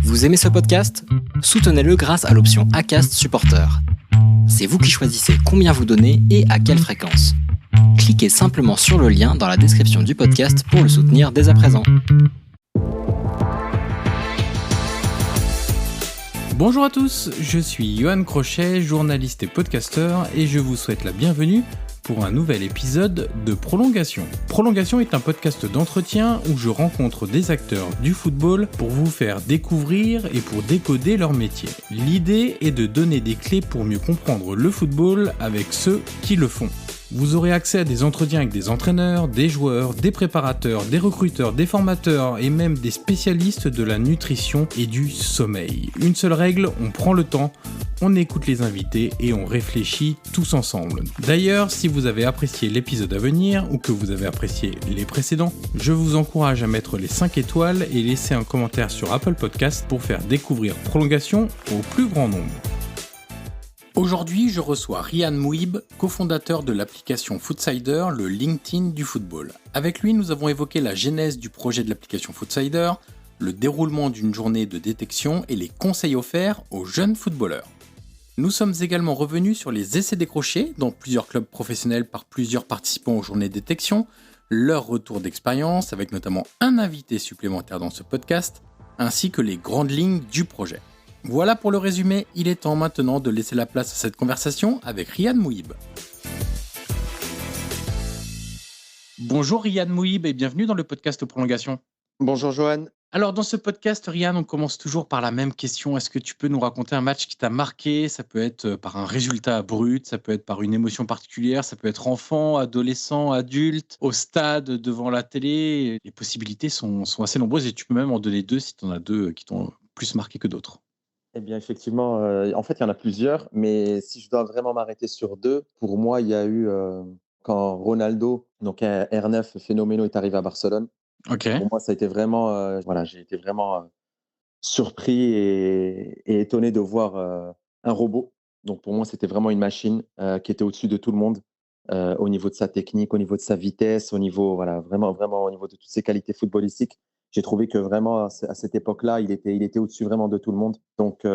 Vous aimez ce podcast ? Soutenez-le grâce à l'option Acast Supporter. C'est vous qui choisissez combien vous donnez et à quelle fréquence. Cliquez simplement sur le lien dans la description du podcast pour le soutenir dès à présent. Bonjour à tous, je suis Johan Crochet, journaliste et podcasteur, et je vous souhaite la bienvenue pour un nouvel épisode de Prolongation. Prolongation est un podcast d'entretien où je rencontre des acteurs du football pour vous faire découvrir et pour décoder leur métier. L'idée est de donner des clés pour mieux comprendre le football avec ceux qui le font. Vous aurez accès à des entretiens avec des entraîneurs, des joueurs, des préparateurs, des recruteurs, des formateurs et même des spécialistes de la nutrition et du sommeil. Une seule règle, on prend le temps, on écoute les invités et on réfléchit tous ensemble. D'ailleurs, si vous avez apprécié l'épisode à venir ou que vous avez apprécié les précédents, je vous encourage à mettre les 5 étoiles et laisser un commentaire sur Apple Podcast pour faire découvrir Prolongation au plus grand nombre. Aujourd'hui, je reçois Ryan Mouhib, cofondateur de l'application Foodsider, le LinkedIn du football. Avec lui, nous avons évoqué la genèse du projet de l'application Foodsider, le déroulement d'une journée de détection et les conseils offerts aux jeunes footballeurs. Nous sommes également revenus sur les essais décrochés dans plusieurs clubs professionnels par plusieurs participants aux journées de détection, leur retour d'expérience avec notamment un invité supplémentaire dans ce podcast, ainsi que les grandes lignes du projet. Voilà pour le résumé, il est temps maintenant de laisser la place à cette conversation avec Ryan Mouhib. Bonjour Ryan Mouhib et bienvenue dans le podcast Prolongation. Bonjour Johan. Alors dans ce podcast, Ryan, on commence toujours par la même question. Est-ce que tu peux nous raconter un match qui t'a marqué ? Ça peut être par un résultat brut, ça peut être par une émotion particulière, ça peut être enfant, adolescent, adulte, au stade, devant la télé. Les possibilités sont assez nombreuses et tu peux même en donner 2 si tu en as 2 qui t'ont plus marqué que d'autres. Eh bien, effectivement, en fait, il y en a plusieurs, mais si je dois vraiment m'arrêter sur 2, pour moi, il y a eu quand Ronaldo, donc R9 Phénoméno, est arrivé à Barcelone. Ok. Pour moi, ça a été vraiment, j'ai été vraiment surpris et étonné de voir un robot. Donc, pour moi, c'était vraiment une machine qui était au-dessus de tout le monde au niveau de sa technique, au niveau de sa vitesse, au niveau, vraiment au niveau de toutes ses qualités footballistiques. J'ai trouvé que vraiment, à cette époque-là, il était au-dessus vraiment de tout le monde. Donc,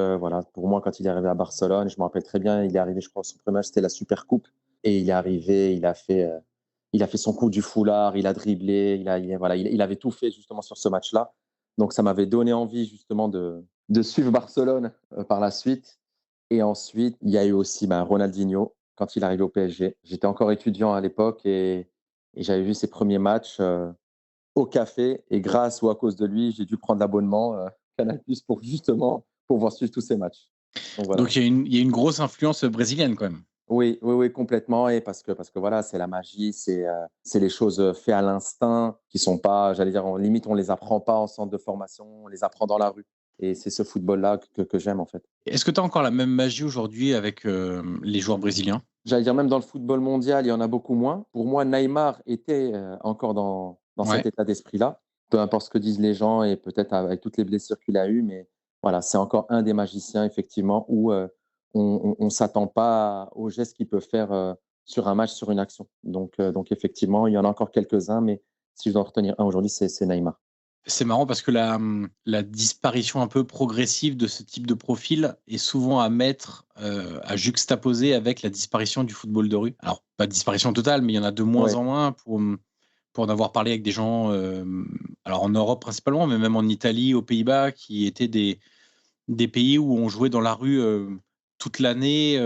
pour moi, quand il est arrivé à Barcelone, je me rappelle très bien, il est arrivé, je crois, son premier match, c'était la Super Coupe. Et il est arrivé, il a fait son coup du foulard, il a dribblé, il avait tout fait justement sur ce match-là. Donc, ça m'avait donné envie justement de suivre Barcelone par la suite. Et ensuite, il y a eu aussi Ronaldinho, quand il est arrivé au PSG. J'étais encore étudiant à l'époque et j'avais vu ses premiers matchs au café. Et grâce ou à cause de lui, j'ai dû prendre l'abonnement Canal+ pour justement pouvoir suivre tous ces matchs. Donc, voilà. Donc il y a une grosse influence brésilienne quand même. Oui, complètement. Et parce que voilà, c'est la magie, c'est les choses faites à l'instinct qui sont pas, j'allais dire, limite, on les apprend pas en centre de formation, on les apprend dans la rue. Et c'est ce football-là que j'aime en fait. Est-ce que tu as encore la même magie aujourd'hui avec les joueurs brésiliens ? J'allais dire même dans le football mondial, il y en a beaucoup moins. Pour moi, Neymar était encore dans cet état d'esprit-là. Peu importe ce que disent les gens et peut-être avec toutes les blessures qu'il a eues, mais voilà, c'est encore un des magiciens effectivement où on ne s'attend pas aux gestes qu'il peut faire sur un match, sur une action. Donc effectivement, il y en a encore quelques-uns, mais si je dois en retenir un aujourd'hui, c'est Neymar. C'est marrant parce que la disparition un peu progressive de ce type de profil est souvent à mettre, à juxtaposer avec la disparition du football de rue. Alors, pas disparition totale, mais il y en a de moins en moins pour en avoir parlé avec des gens, alors en Europe principalement, mais même en Italie, aux Pays-Bas, qui étaient des pays où on jouait dans la rue toute l'année,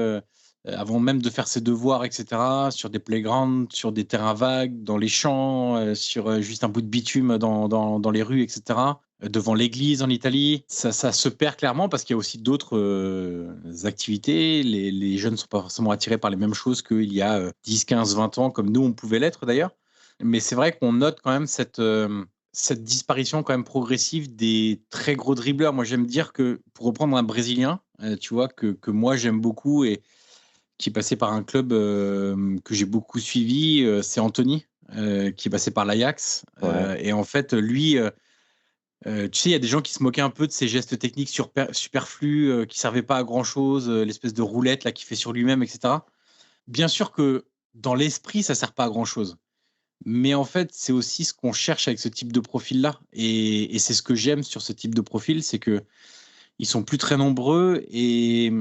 avant même de faire ses devoirs, etc., sur des playgrounds, sur des terrains vagues, dans les champs, sur juste un bout de bitume dans les rues, etc., devant l'église en Italie. Ça se perd clairement parce qu'il y a aussi d'autres activités. Les jeunes ne sont pas forcément attirés par les mêmes choses qu'il y a 10, 15, 20 ans, comme nous, on pouvait l'être d'ailleurs. Mais c'est vrai qu'on note quand même cette disparition quand même progressive des très gros dribbleurs. Moi, j'aime dire que, pour reprendre un Brésilien, tu vois, que moi j'aime beaucoup et qui est passé par un club que j'ai beaucoup suivi, c'est Anthony, qui est passé par l'Ajax. Et en fait, lui, tu sais, il y a des gens qui se moquaient un peu de ses gestes techniques superflus, qui ne servaient pas à grand-chose, l'espèce de roulette là, qu'il fait sur lui-même, etc. Bien sûr que dans l'esprit, ça ne sert pas à grand-chose. Mais en fait, c'est aussi ce qu'on cherche avec ce type de profil-là. Et c'est ce que j'aime sur ce type de profil, c'est que ils sont plus très nombreux et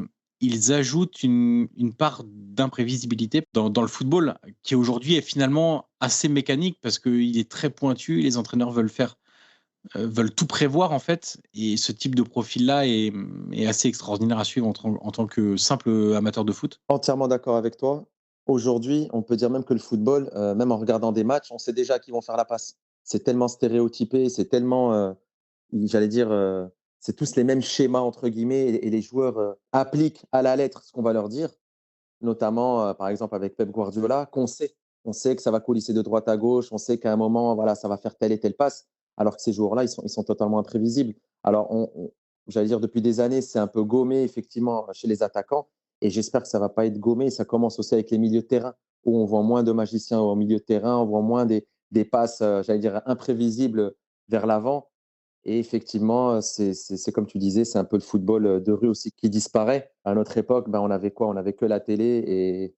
ils ajoutent une part d'imprévisibilité dans le football qui aujourd'hui est finalement assez mécanique parce qu'il est très pointu. Les entraîneurs veulent tout prévoir en fait. Et ce type de profil-là est assez extraordinaire à suivre en tant que simple amateur de foot. Entièrement d'accord avec toi. Aujourd'hui, on peut dire même que le football, même en regardant des matchs, on sait déjà qui vont faire la passe. C'est tellement stéréotypé, c'est tellement, j'allais dire, c'est tous les mêmes schémas entre guillemets et les joueurs, appliquent à la lettre ce qu'on va leur dire, notamment, par exemple avec Pep Guardiola, qu'on sait. On sait que ça va coulisser de droite à gauche, on sait qu'à un moment, voilà, ça va faire telle et telle passe, alors que ces joueurs-là, ils sont totalement imprévisibles. Alors j'allais dire depuis des années, c'est un peu gommé effectivement chez les attaquants et j'espère que ça va pas être gommé. Ça commence aussi avec les milieux de terrain où on voit moins de magiciens au milieu de terrain, on voit moins des passes, j'allais dire imprévisibles vers l'avant et effectivement, c'est comme tu disais, c'est un peu le football, de rue aussi qui disparaît. À notre époque, ben, on avait quoi? On avait que la télé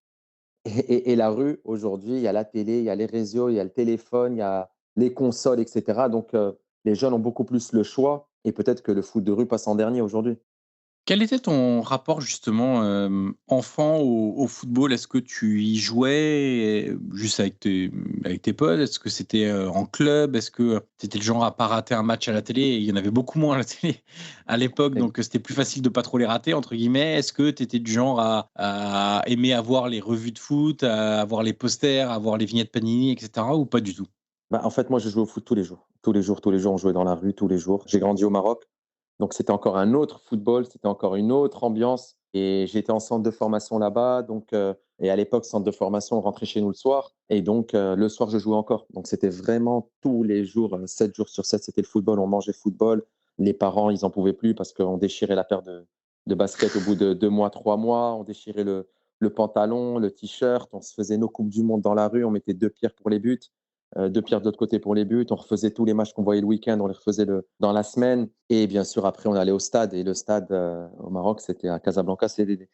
et la rue. Aujourd'hui, il y a la télé, il y a les réseaux, il y a le téléphone, il y a les consoles et cetera. Donc les jeunes ont beaucoup plus le choix et peut-être que le foot de rue passe en dernier aujourd'hui. Quel était ton rapport justement, enfant au football? Est-ce que tu y jouais, juste avec tes potes? Est-ce que c'était, en club? Est-ce que tu étais le genre à pas rater un match à la télé? Il y en avait beaucoup moins à la télé à l'époque, Et donc c'était plus facile de pas trop les rater entre guillemets. Est-ce que tu étais du genre à aimer avoir les revues de foot, à avoir les posters, à avoir les vignettes Panini et cetera ou pas du tout? bah, en fait, moi, je jouais au foot tous les jours. Tous les jours, tous les jours, on jouait dans la rue, tous les jours. J'ai grandi au Maroc. Donc, c'était encore un autre football, c'était encore une autre ambiance. Et j'étais en centre de formation là-bas. Donc, et à l'époque, centre de formation, on rentrait chez nous le soir. Et donc, le soir, je jouais encore. Donc, c'était vraiment tous les jours, 7 jours sur 7, c'était le football. On mangeait football. Les parents, ils n'en pouvaient plus parce qu'on déchirait la paire de baskets au bout de 2 mois, 3 mois. On déchirait le pantalon, le t-shirt. On se faisait nos Coupes du Monde dans la rue. On mettait 2 pierres pour les buts. 2 pierres de l'autre côté pour les buts. On refaisait tous les matchs qu'on voyait le week-end, on les refaisait dans la semaine. Et bien sûr, après, on allait au stade. Et le stade au Maroc, c'était à Casablanca, c'est des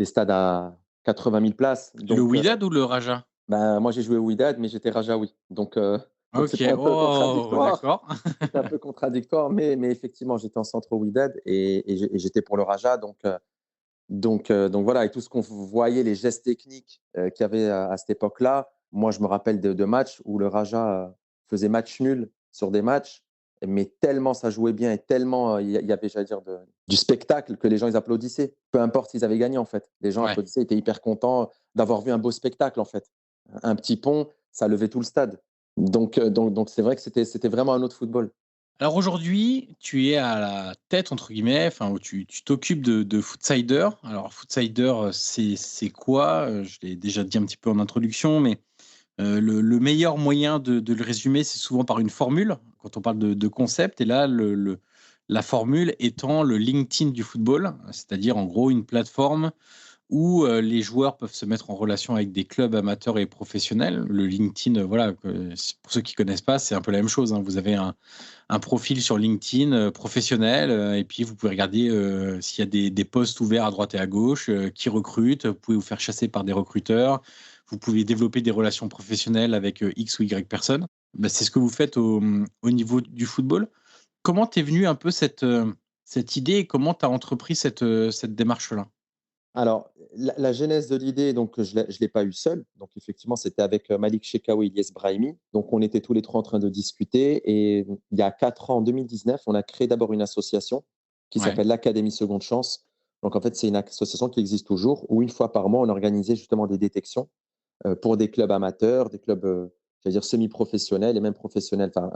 stades à 80 000 places. Le Donc, Wydad ou le Raja? ben, moi, j'ai joué au Wydad, mais j'étais Rajaoui. Donc OK, c'était un peu oh contradictoire. d'accord. C'était un peu contradictoire, mais effectivement, j'étais en centre au Wydad et j'étais pour le Raja. Donc voilà, et tout ce qu'on voyait, les gestes techniques qu'il y avait à cette époque-là, moi je me rappelle de matchs où le Raja faisait match nul sur des matchs, mais tellement ça jouait bien et tellement il y avait, j'allais dire, du spectacle que les gens ils applaudissaient. Peu importe s'ils avaient gagné en fait. Les gens Ouais. applaudissaient, étaient hyper contents d'avoir vu un beau spectacle en fait. Un petit pont, ça levait tout le stade. Donc c'est vrai que c'était vraiment un autre football. Alors aujourd'hui, tu es à la tête entre guillemets, enfin où tu t'occupes de Footsider. Alors Footsider, c'est quoi? Je l'ai déjà dit un petit peu en introduction, mais le meilleur moyen de le résumer, c'est souvent par une formule, quand on parle de concept et là la formule étant le LinkedIn du football, c'est-à-dire en gros une plateforme où les joueurs peuvent se mettre en relation avec des clubs amateurs et professionnels. Le LinkedIn, voilà, pour ceux qui connaissent pas, c'est un peu la même chose, hein. Vous avez un profil sur LinkedIn professionnel et puis vous pouvez regarder s'il y a des postes ouverts à droite et à gauche, qui recrutent. Vous pouvez vous faire chasser par des recruteurs. Vous pouvez développer des relations professionnelles avec X ou Y personnes. Bah, c'est ce que vous faites au niveau du football. Comment t'es venue un peu cette idée et comment tu as entrepris cette démarche-là? Alors, la genèse de l'idée, donc je ne l'ai pas eu seul. Donc, effectivement, c'était avec Malik Chekaoui et Ilyes Brahimi. Donc, on était tous les trois en train de discuter. Et il y a 4 ans, en 2019, on a créé d'abord une association qui Ouais. s'appelle l'Académie Seconde Chance. Donc, en fait, c'est une association qui existe toujours où une fois par mois, on organisait justement des détections pour des clubs amateurs, des clubs, j'allais dire, semi-professionnels et même professionnels enfin,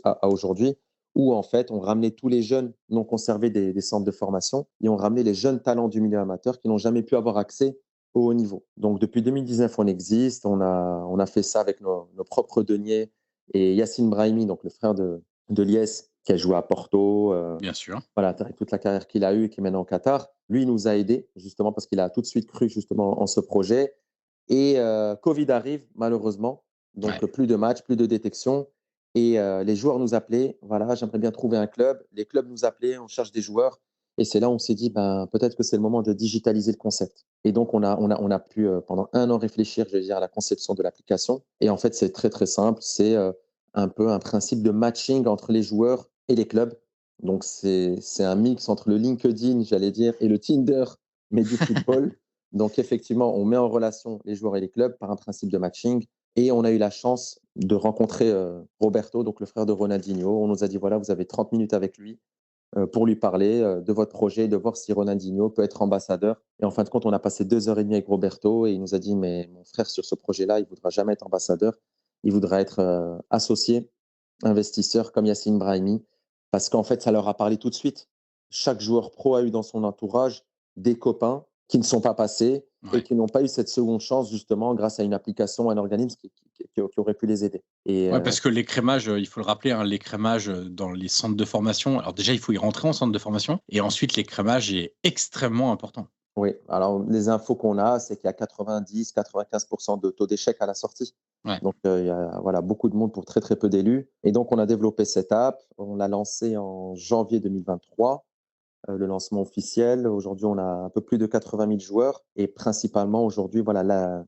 à aujourd'hui, où en fait, on ramenait tous les jeunes non conservés des centres de formation et on ramenait les jeunes talents du milieu amateur qui n'ont jamais pu avoir accès au haut niveau. Donc depuis 2019, on existe, on a fait ça avec nos propres deniers et Yassine Brahimi, donc le frère de Lies, qui a joué à Porto, Bien sûr. voilà, toute la carrière qu'il a eue et qui est maintenant au Qatar. Lui, il nous a aidés justement parce qu'il a tout de suite cru justement en ce projet et Covid arrive malheureusement, Ouais. donc plus de matchs, plus de détection et les joueurs nous appelaient: «Voilà, j'aimerais bien trouver un club». Les clubs nous appelaient: «On cherche des joueurs» Et c'est là où on s'est dit, ben, peut-être que c'est le moment de digitaliser le concept. Et donc, on a pu, pendant 1 an, réfléchir, je vais dire, à la conception de l'application. Et en fait, c'est très, très simple. C'est un peu un principe de matching entre les joueurs et les clubs. Donc, c'est un mix entre le LinkedIn, j'allais dire, et le Tinder, mais du football. Donc, effectivement, on met en relation les joueurs et les clubs par un principe de matching. Et on a eu la chance de rencontrer Roberto, donc le frère de Ronaldinho. On nous a dit, voilà, vous avez 30 minutes avec lui pour lui parler de votre projet, de voir si Ronaldinho peut être ambassadeur. Et en fin de compte, on a passé 2 heures et demie avec Roberto et il nous a dit, mais mon frère, sur ce projet-là, il ne voudra jamais être ambassadeur. Il voudra être associé, investisseur comme Yassine Brahimi, parce qu'en fait, ça leur a parlé tout de suite. Chaque joueur pro a eu dans son entourage des copains qui ne sont pas passés et Ouais. qui n'ont pas eu cette seconde chance, justement, grâce à une application, un organisme qui aurait pu les aider. Et Ouais, parce que l'écrémage, il faut le rappeler, hein, l'écrémage dans les centres de formation, alors déjà, il faut y rentrer en centre de formation et ensuite, l'écrémage est extrêmement important. oui, alors les infos qu'on a, c'est qu'il y a 90-95% de taux d'échec à la sortie. Ouais. Donc, il y a voilà, beaucoup de monde pour très, très peu d'élus. Et donc, on a développé cette app. On l'a lancée en janvier 2023, le lancement officiel. Aujourd'hui, on a un peu plus de 80 000 joueurs. Et principalement, aujourd'hui, voilà,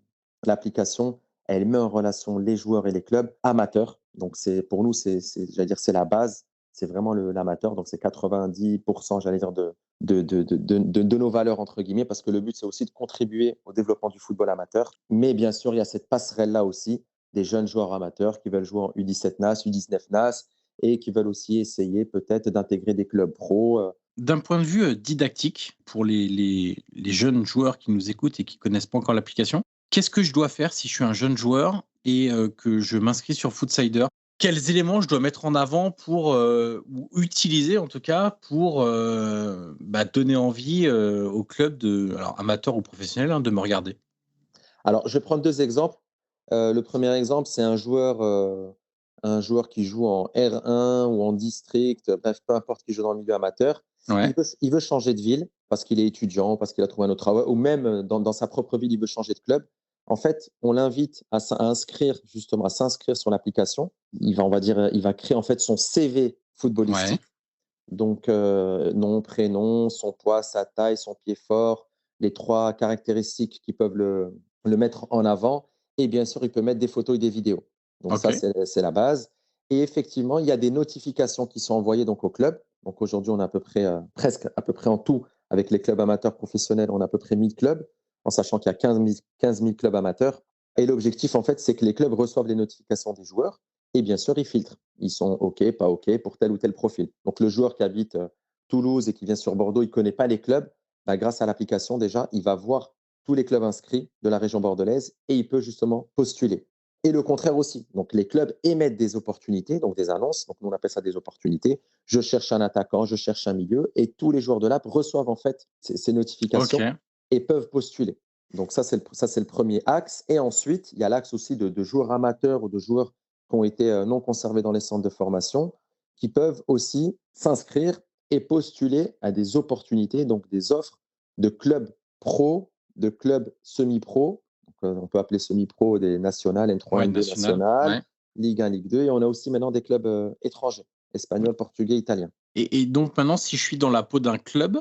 l'application, elle met en relation les joueurs et les clubs amateurs. Donc, pour nous, j'allais dire, c'est la base. C'est vraiment l'amateur. Donc, c'est 90%, j'allais dire, de nos valeurs, entre guillemets, parce que le but, c'est aussi de contribuer au développement du football amateur. Mais bien sûr, il y a cette passerelle-là aussi des jeunes joueurs amateurs qui veulent jouer en U17 NAS, U19 NAS et qui veulent aussi essayer peut-être d'intégrer des clubs pro. D'un point de vue didactique, pour les jeunes joueurs qui nous écoutent et qui connaissent pas encore l'application, qu'est-ce que je dois faire si je suis un jeune joueur et que je m'inscris sur Footsider? Quels éléments je dois mettre en avant pour ou utiliser en tout cas pour donner envie au club alors amateur ou professionnel, hein, de me regarder? Alors, je vais prendre 2 exemples. Le premier exemple, c'est un joueur qui joue en R1 ou en district, bref, peu importe, qui joue dans le milieu amateur. Ouais. Il veut changer de ville parce qu'il est étudiant, parce qu'il a trouvé un autre travail ou même dans sa propre ville, il veut changer de club. En fait, on l'invite à inscrire justement, à s'inscrire sur l'application. On va dire, il va créer en fait son CV Ouais. footballistique. Donc, nom, prénom, son poids, sa taille, son pied fort, les 3 caractéristiques qui peuvent le mettre en avant et bien sûr, il peut mettre des photos et des vidéos. Donc ça, OK. c'est la base et effectivement, il y a des notifications qui sont envoyées donc au club. Donc aujourd'hui, on a à peu près, presque à peu près en tout avec les clubs amateurs professionnels, on a à peu près 1000 clubs, en sachant qu'il y a 15 000 clubs amateurs et l'objectif, en fait, c'est que les clubs reçoivent les notifications des joueurs et bien sûr, ils filtrent. Ils sont OK, pas OK pour tel ou tel profil. Donc, le joueur qui habite Toulouse et qui vient sur Bordeaux, il ne connaît pas les clubs. Bah, grâce à l'application, déjà, il va voir tous les clubs inscrits de la région bordelaise et il peut justement postuler. Et le contraire aussi. Donc, les clubs émettent des opportunités, donc des annonces. Donc, nous, on appelle ça des opportunités. Je cherche un attaquant, je cherche un milieu. Et tous les joueurs de l'app reçoivent en fait ces notifications OK. et peuvent postuler. Donc, ça, c'est le premier axe. Et ensuite, il y a l'axe aussi de joueurs amateurs ou de joueurs qui ont été non conservés dans les centres de formation, qui peuvent aussi s'inscrire et postuler à des opportunités, donc des offres de clubs pro, de clubs semi-pro. On peut appeler semi-pro des nationales, N3, Ouais, N2 national. nationales, Ouais. Ligue 1, Ligue 2. Et on a aussi maintenant des clubs étrangers, espagnols, portugais, italiens. Et donc maintenant, si je suis dans la peau d'un club,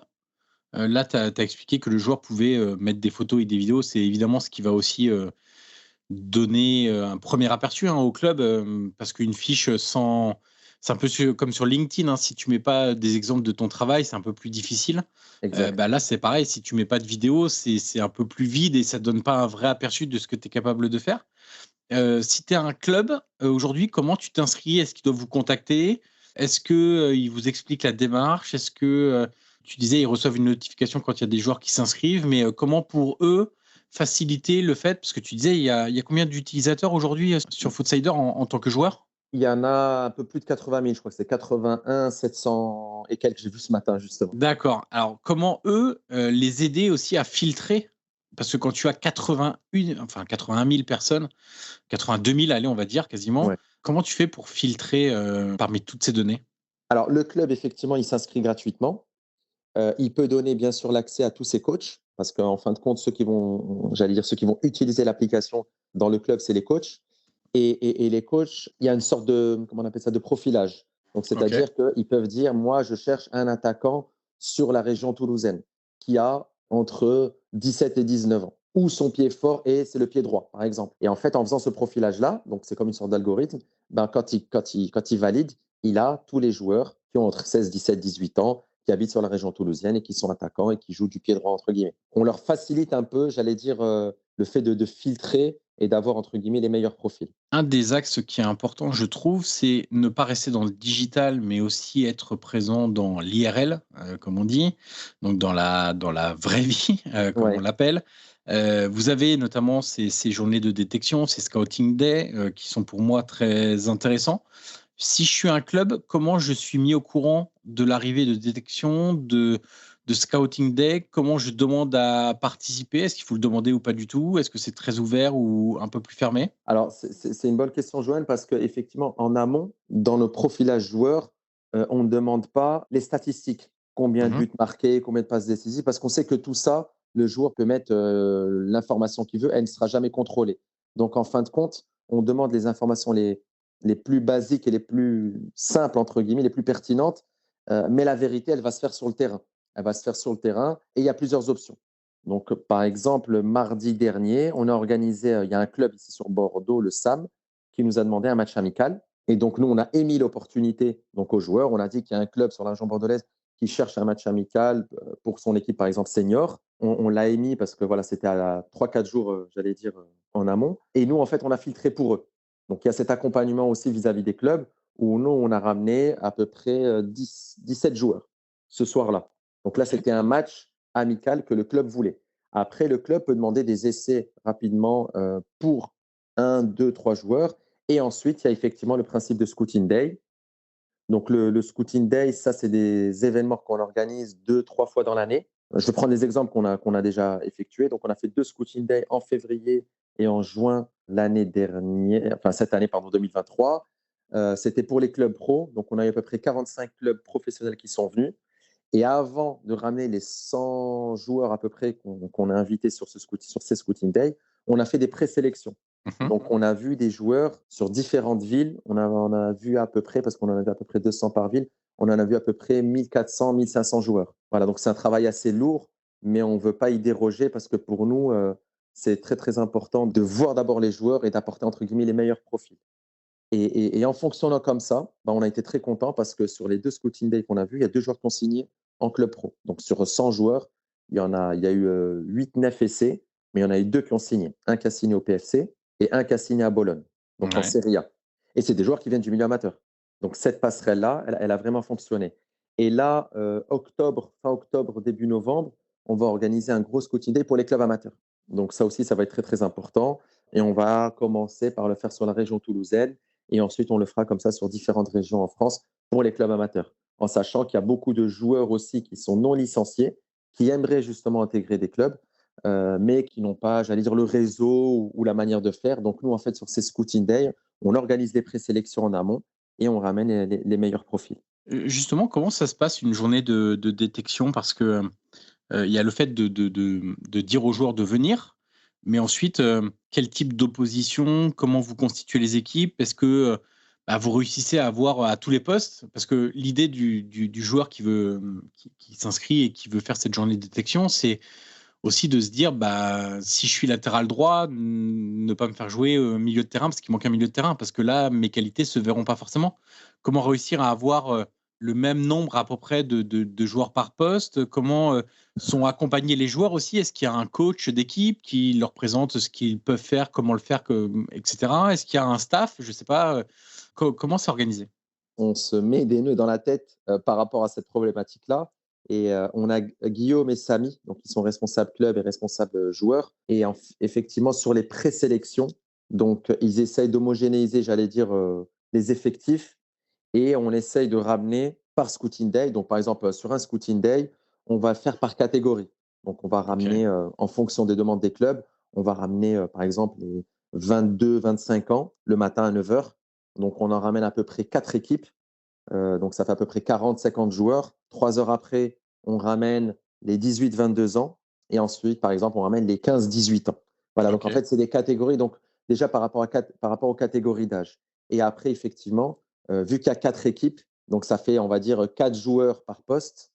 là, tu as expliqué que le joueur pouvait mettre des photos et des vidéos. C'est évidemment ce qui va aussi donner un premier aperçu, hein, au club, parce qu'une fiche sans. C'est un peu comme sur LinkedIn, hein, si tu mets pas des exemples de ton travail, c'est un peu plus difficile. Exact. Là, c'est pareil, si tu mets pas de vidéo, c'est un peu plus vide et ça donne pas un vrai aperçu de ce que tu es capable de faire. Si tu es un club, aujourd'hui, comment tu t'inscris? Est-ce qu'ils doivent vous contacter? Est-ce que, ils vous expliquent la démarche? Est-ce que, tu disais, ils reçoivent une notification quand il y a des joueurs qui s'inscrivent, mais, comment pour eux faciliter le fait parce que tu disais, il y a combien d'utilisateurs aujourd'hui, sur Footsider en tant que joueur? Il y en a un peu plus de 80 000, je crois que c'est 81 700 et quelques, j'ai vu ce matin justement. D'accord. Alors comment eux, les aider aussi à filtrer? Parce que quand tu as 81 000 personnes, 82 000, allez, on va dire quasiment, Ouais. comment tu fais pour filtrer, parmi toutes ces données? Alors, le club, effectivement, il s'inscrit gratuitement. Il peut donner bien sûr l'accès à tous ses coachs, parce qu'en fin de compte, j'allais dire, ceux qui vont utiliser l'application dans le club, c'est les coachs. Et les coachs, il y a une sorte de, comment on appelle ça, de profilage. Donc, OK. c'est-à-dire qu'ils peuvent dire, moi, je cherche un attaquant sur la région toulousaine, qui a entre 17 et 19 ans, où son pied fort est, c'est le pied droit, par exemple. Et en fait, en faisant ce profilage-là, donc c'est comme une sorte d'algorithme, ben, quand il valide, il a tous les joueurs qui ont entre 16, 17, 18 ans, qui habitent sur la région toulousaine et qui sont attaquants et qui jouent du pied droit, entre guillemets. On leur facilite un peu, j'allais dire, le fait de filtrer et d'avoir, entre guillemets, les meilleurs profils. Un des axes qui est important, je trouve, c'est ne pas rester dans le digital, mais aussi être présent dans l'IRL, comme on dit, donc dans la vraie vie, comme on Ouais. l'appelle. Vous avez notamment ces journées de détection, ces Scouting Day, qui sont pour moi très intéressants. Si je suis un club, comment je suis mis au courant de l'arrivée de détection, de Scouting Day? Comment je demande à participer? Est-ce qu'il faut le demander ou pas du tout? Est-ce que c'est très ouvert ou un peu plus fermé? Alors, c'est une bonne question, Joanne, parce qu'effectivement, en amont, dans nos profilages joueurs, on ne demande pas les statistiques. Combien de Mmh. buts marqués, combien de passes décisives, parce qu'on sait que tout ça, le joueur peut mettre l'information qu'il veut, elle ne sera jamais contrôlée. Donc, en fin de compte, on demande les informations les plus basiques et les plus simples, entre guillemets, les plus pertinentes, mais la vérité, elle va se faire sur le terrain. Elle va se faire sur le terrain et il y a plusieurs options. Donc, par exemple, mardi dernier, on a organisé, il y a un club ici sur Bordeaux, le SAM, qui nous a demandé un match amical. Et donc, nous, on a émis l'opportunité donc, aux joueurs. On a dit qu'il y a un club sur la région bordelaise qui cherche un match amical pour son équipe, par exemple, senior. On l'a émis parce que voilà, c'était à 3-4 jours, j'allais dire, en amont. Et nous, en fait, on a filtré pour eux. Donc, il y a cet accompagnement aussi vis-à-vis des clubs où nous, on a ramené à peu près 17 joueurs ce soir-là. Donc là, OK. c'était un match amical que le club voulait. Après, le club peut demander des essais rapidement pour un, deux, trois joueurs. Et ensuite, il y a effectivement le principe de Scouting Day. Donc, le Scouting Day, ça, c'est des événements qu'on organise deux, trois fois dans l'année. Je vais prendre des exemples qu'on a déjà effectués. Donc, on a fait deux Scouting Day en février et en juin l'année dernière, enfin cette année, pardon, 2023. C'était pour les clubs pro. Donc, on a eu à peu près 45 clubs professionnels qui sont venus. Et avant de ramener les 100 joueurs à peu près qu'on a invités sur ces Scouting Day, on a fait des présélections. Mmh. Donc, on a vu des joueurs sur différentes villes. On a vu à peu près, parce qu'on en avait à peu près 200 par ville, on en a vu à peu près 1400, 1500 joueurs. Voilà, donc c'est un travail assez lourd, mais on ne veut pas y déroger parce que pour nous, c'est très, très important de voir d'abord les joueurs et d'apporter, entre guillemets, les meilleurs profils. Et en fonctionnant comme ça, bah, on a été très contents parce que sur les deux Scouting Day qu'on a vus, il y a deux joueurs qui ont signé en club pro. Donc sur 100 joueurs, il y a eu 8-9 essais, mais il y en a eu deux qui ont signé. Un qui a signé au PFC et un qui a signé à Bologne, donc en Ouais. Serie A. Et c'est des joueurs qui viennent du milieu amateur. Donc cette passerelle-là, elle a vraiment fonctionné. Et là, fin octobre, début novembre, on va organiser un gros Scouting Day pour les clubs amateurs. Donc ça aussi, ça va être très, très important. Et on va commencer par le faire sur la région toulousaine et ensuite, on le fera comme ça sur différentes régions en France pour les clubs amateurs. En sachant qu'il y a beaucoup de joueurs aussi qui sont non licenciés, qui aimeraient justement intégrer des clubs, mais qui n'ont pas, j'allais dire, le réseau ou la manière de faire. Donc, nous, en fait, sur ces Scouting Day, on organise des présélections en amont et on ramène les meilleurs profils. Justement, comment ça se passe une journée de détection? Parce que, il y a le fait de dire aux joueurs de venir, mais ensuite, quel type d'opposition? Comment vous constituez les équipes? Est-ce que, bah, vous réussissez à avoir à tous les postes? Parce que l'idée du joueur qui veut, qui s'inscrit et qui veut faire cette journée de détection, c'est aussi de se dire, bah, si je suis latéral droit, ne pas me faire jouer, milieu de terrain parce qu'il manque un milieu de terrain, parce que là, mes qualités se verront pas forcément. Comment réussir à avoir, le même nombre à peu près de joueurs par poste? Comment, sont accompagnés les joueurs aussi? Est-ce qu'il y a un coach d'équipe qui leur présente ce qu'ils peuvent faire, comment le faire, et cetera? Est-ce qu'il y a un staff? Je sais pas, comment c'est organisé? On se met des nœuds dans la tête par rapport à cette problématique-là. Et on a Guillaume et Samy, donc ils sont responsables club et responsables joueurs. Et effectivement, sur les présélections, donc ils essayent d'homogénéiser, j'allais dire, les effectifs et on essaye de ramener par Scouting Day. Donc, par exemple, sur un Scouting Day, on va faire par catégorie. Donc, on va OK. ramener, en fonction des demandes des clubs, on va ramener, par exemple, les 22-25 ans le matin à 9 heures. Donc, on en ramène à peu près 4 équipes. Donc, ça fait à peu près 40-50 joueurs. 3 heures après, on ramène les 18-22 ans. Et ensuite, par exemple, on ramène les 15-18 ans. Voilà, donc en OK. fait, c'est des catégories. Donc, déjà par rapport aux catégories d'âge. Et après, effectivement, vu qu'il y a 4 équipes, donc ça fait, on va dire, 4 joueurs par poste.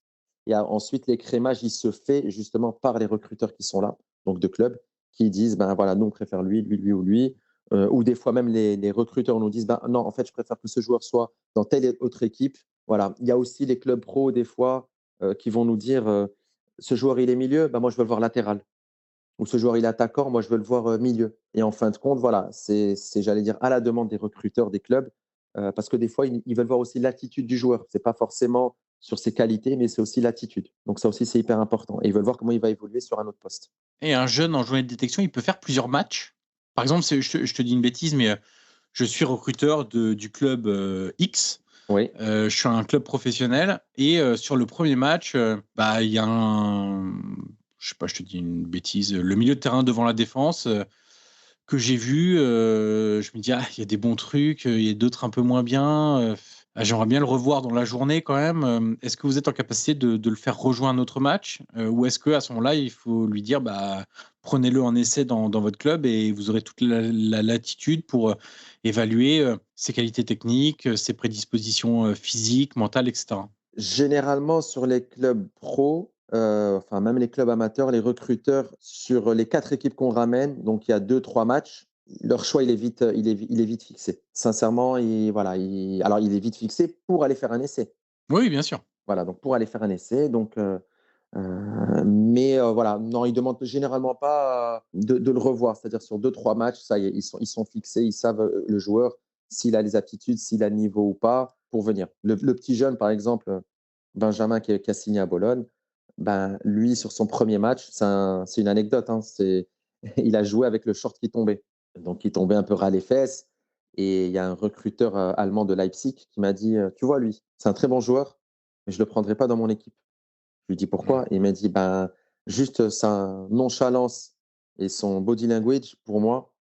Et ensuite, l'écrémage, il se fait justement par les recruteurs qui sont là, donc de clubs, qui disent, ben voilà, nous, on préfère lui, lui, lui ou lui. Ou des fois, même les recruteurs nous disent, ben non, en fait, je préfère que ce joueur soit dans telle autre équipe. Voilà. Il y a aussi les clubs pro, des fois, qui vont nous dire, ce joueur, il est milieu, ben moi, je veux le voir latéral. Ou ce joueur, il est attaquant, moi, je veux le voir milieu. Et en fin de compte, voilà, j'allais dire, à la demande des recruteurs, des clubs, parce que des fois, ils veulent voir aussi l'attitude du joueur. Ce n'est pas forcément sur ses qualités, mais c'est aussi l'attitude. Donc ça aussi, c'est hyper important. Et ils veulent voir comment il va évoluer sur un autre poste. Et un jeune en journée de détection, il peut faire plusieurs matchs. Par exemple, je te dis une bêtise, mais je suis recruteur du club X. Oui. Je suis un club professionnel et sur le premier match, il y a je sais pas, je te dis une bêtise, le milieu de terrain devant la défense que j'ai vu, je me dis il y a des bons trucs, il y a d'autres un peu moins bien. J'aimerais bien le revoir dans la journée quand même. Est-ce que vous êtes en capacité de le faire rejoindre un autre match ou est-ce qu'à ce moment-là, il faut lui dire prenez-le en essai dans votre club et vous aurez toute la latitude pour évaluer ses qualités techniques, ses prédispositions physiques, mentales, etc. Généralement, sur les clubs pro, enfin même les clubs amateurs, les recruteurs, sur les 4 équipes qu'on ramène, donc il y a 2-3 matchs, leur choix, il est vite fixé. Sincèrement, voilà, alors il est vite fixé pour aller faire un essai. Oui, bien sûr. Voilà, donc pour aller faire un essai. Donc, mais voilà, non, ils ne demandent généralement pas de le revoir. C'est-à-dire sur 2-3 matchs, ça y est, ils sont fixés, ils savent le joueur, s'il a les aptitudes, s'il a le niveau ou pas, pour venir. Le petit jeune, par exemple, Benjamin qui a signé à Bologne, ben, lui, sur son premier match, c'est une anecdote. Hein, il a joué avec le short qui tombait. Donc, il tombait un peu ras les fesses. Et il y a un recruteur allemand de Leipzig qui m'a dit, tu vois, lui, c'est un très bon joueur, mais je ne le prendrai pas dans mon équipe. Je lui dis pourquoi? Il m'a dit, ben, juste sa nonchalance et son body language, pour moi,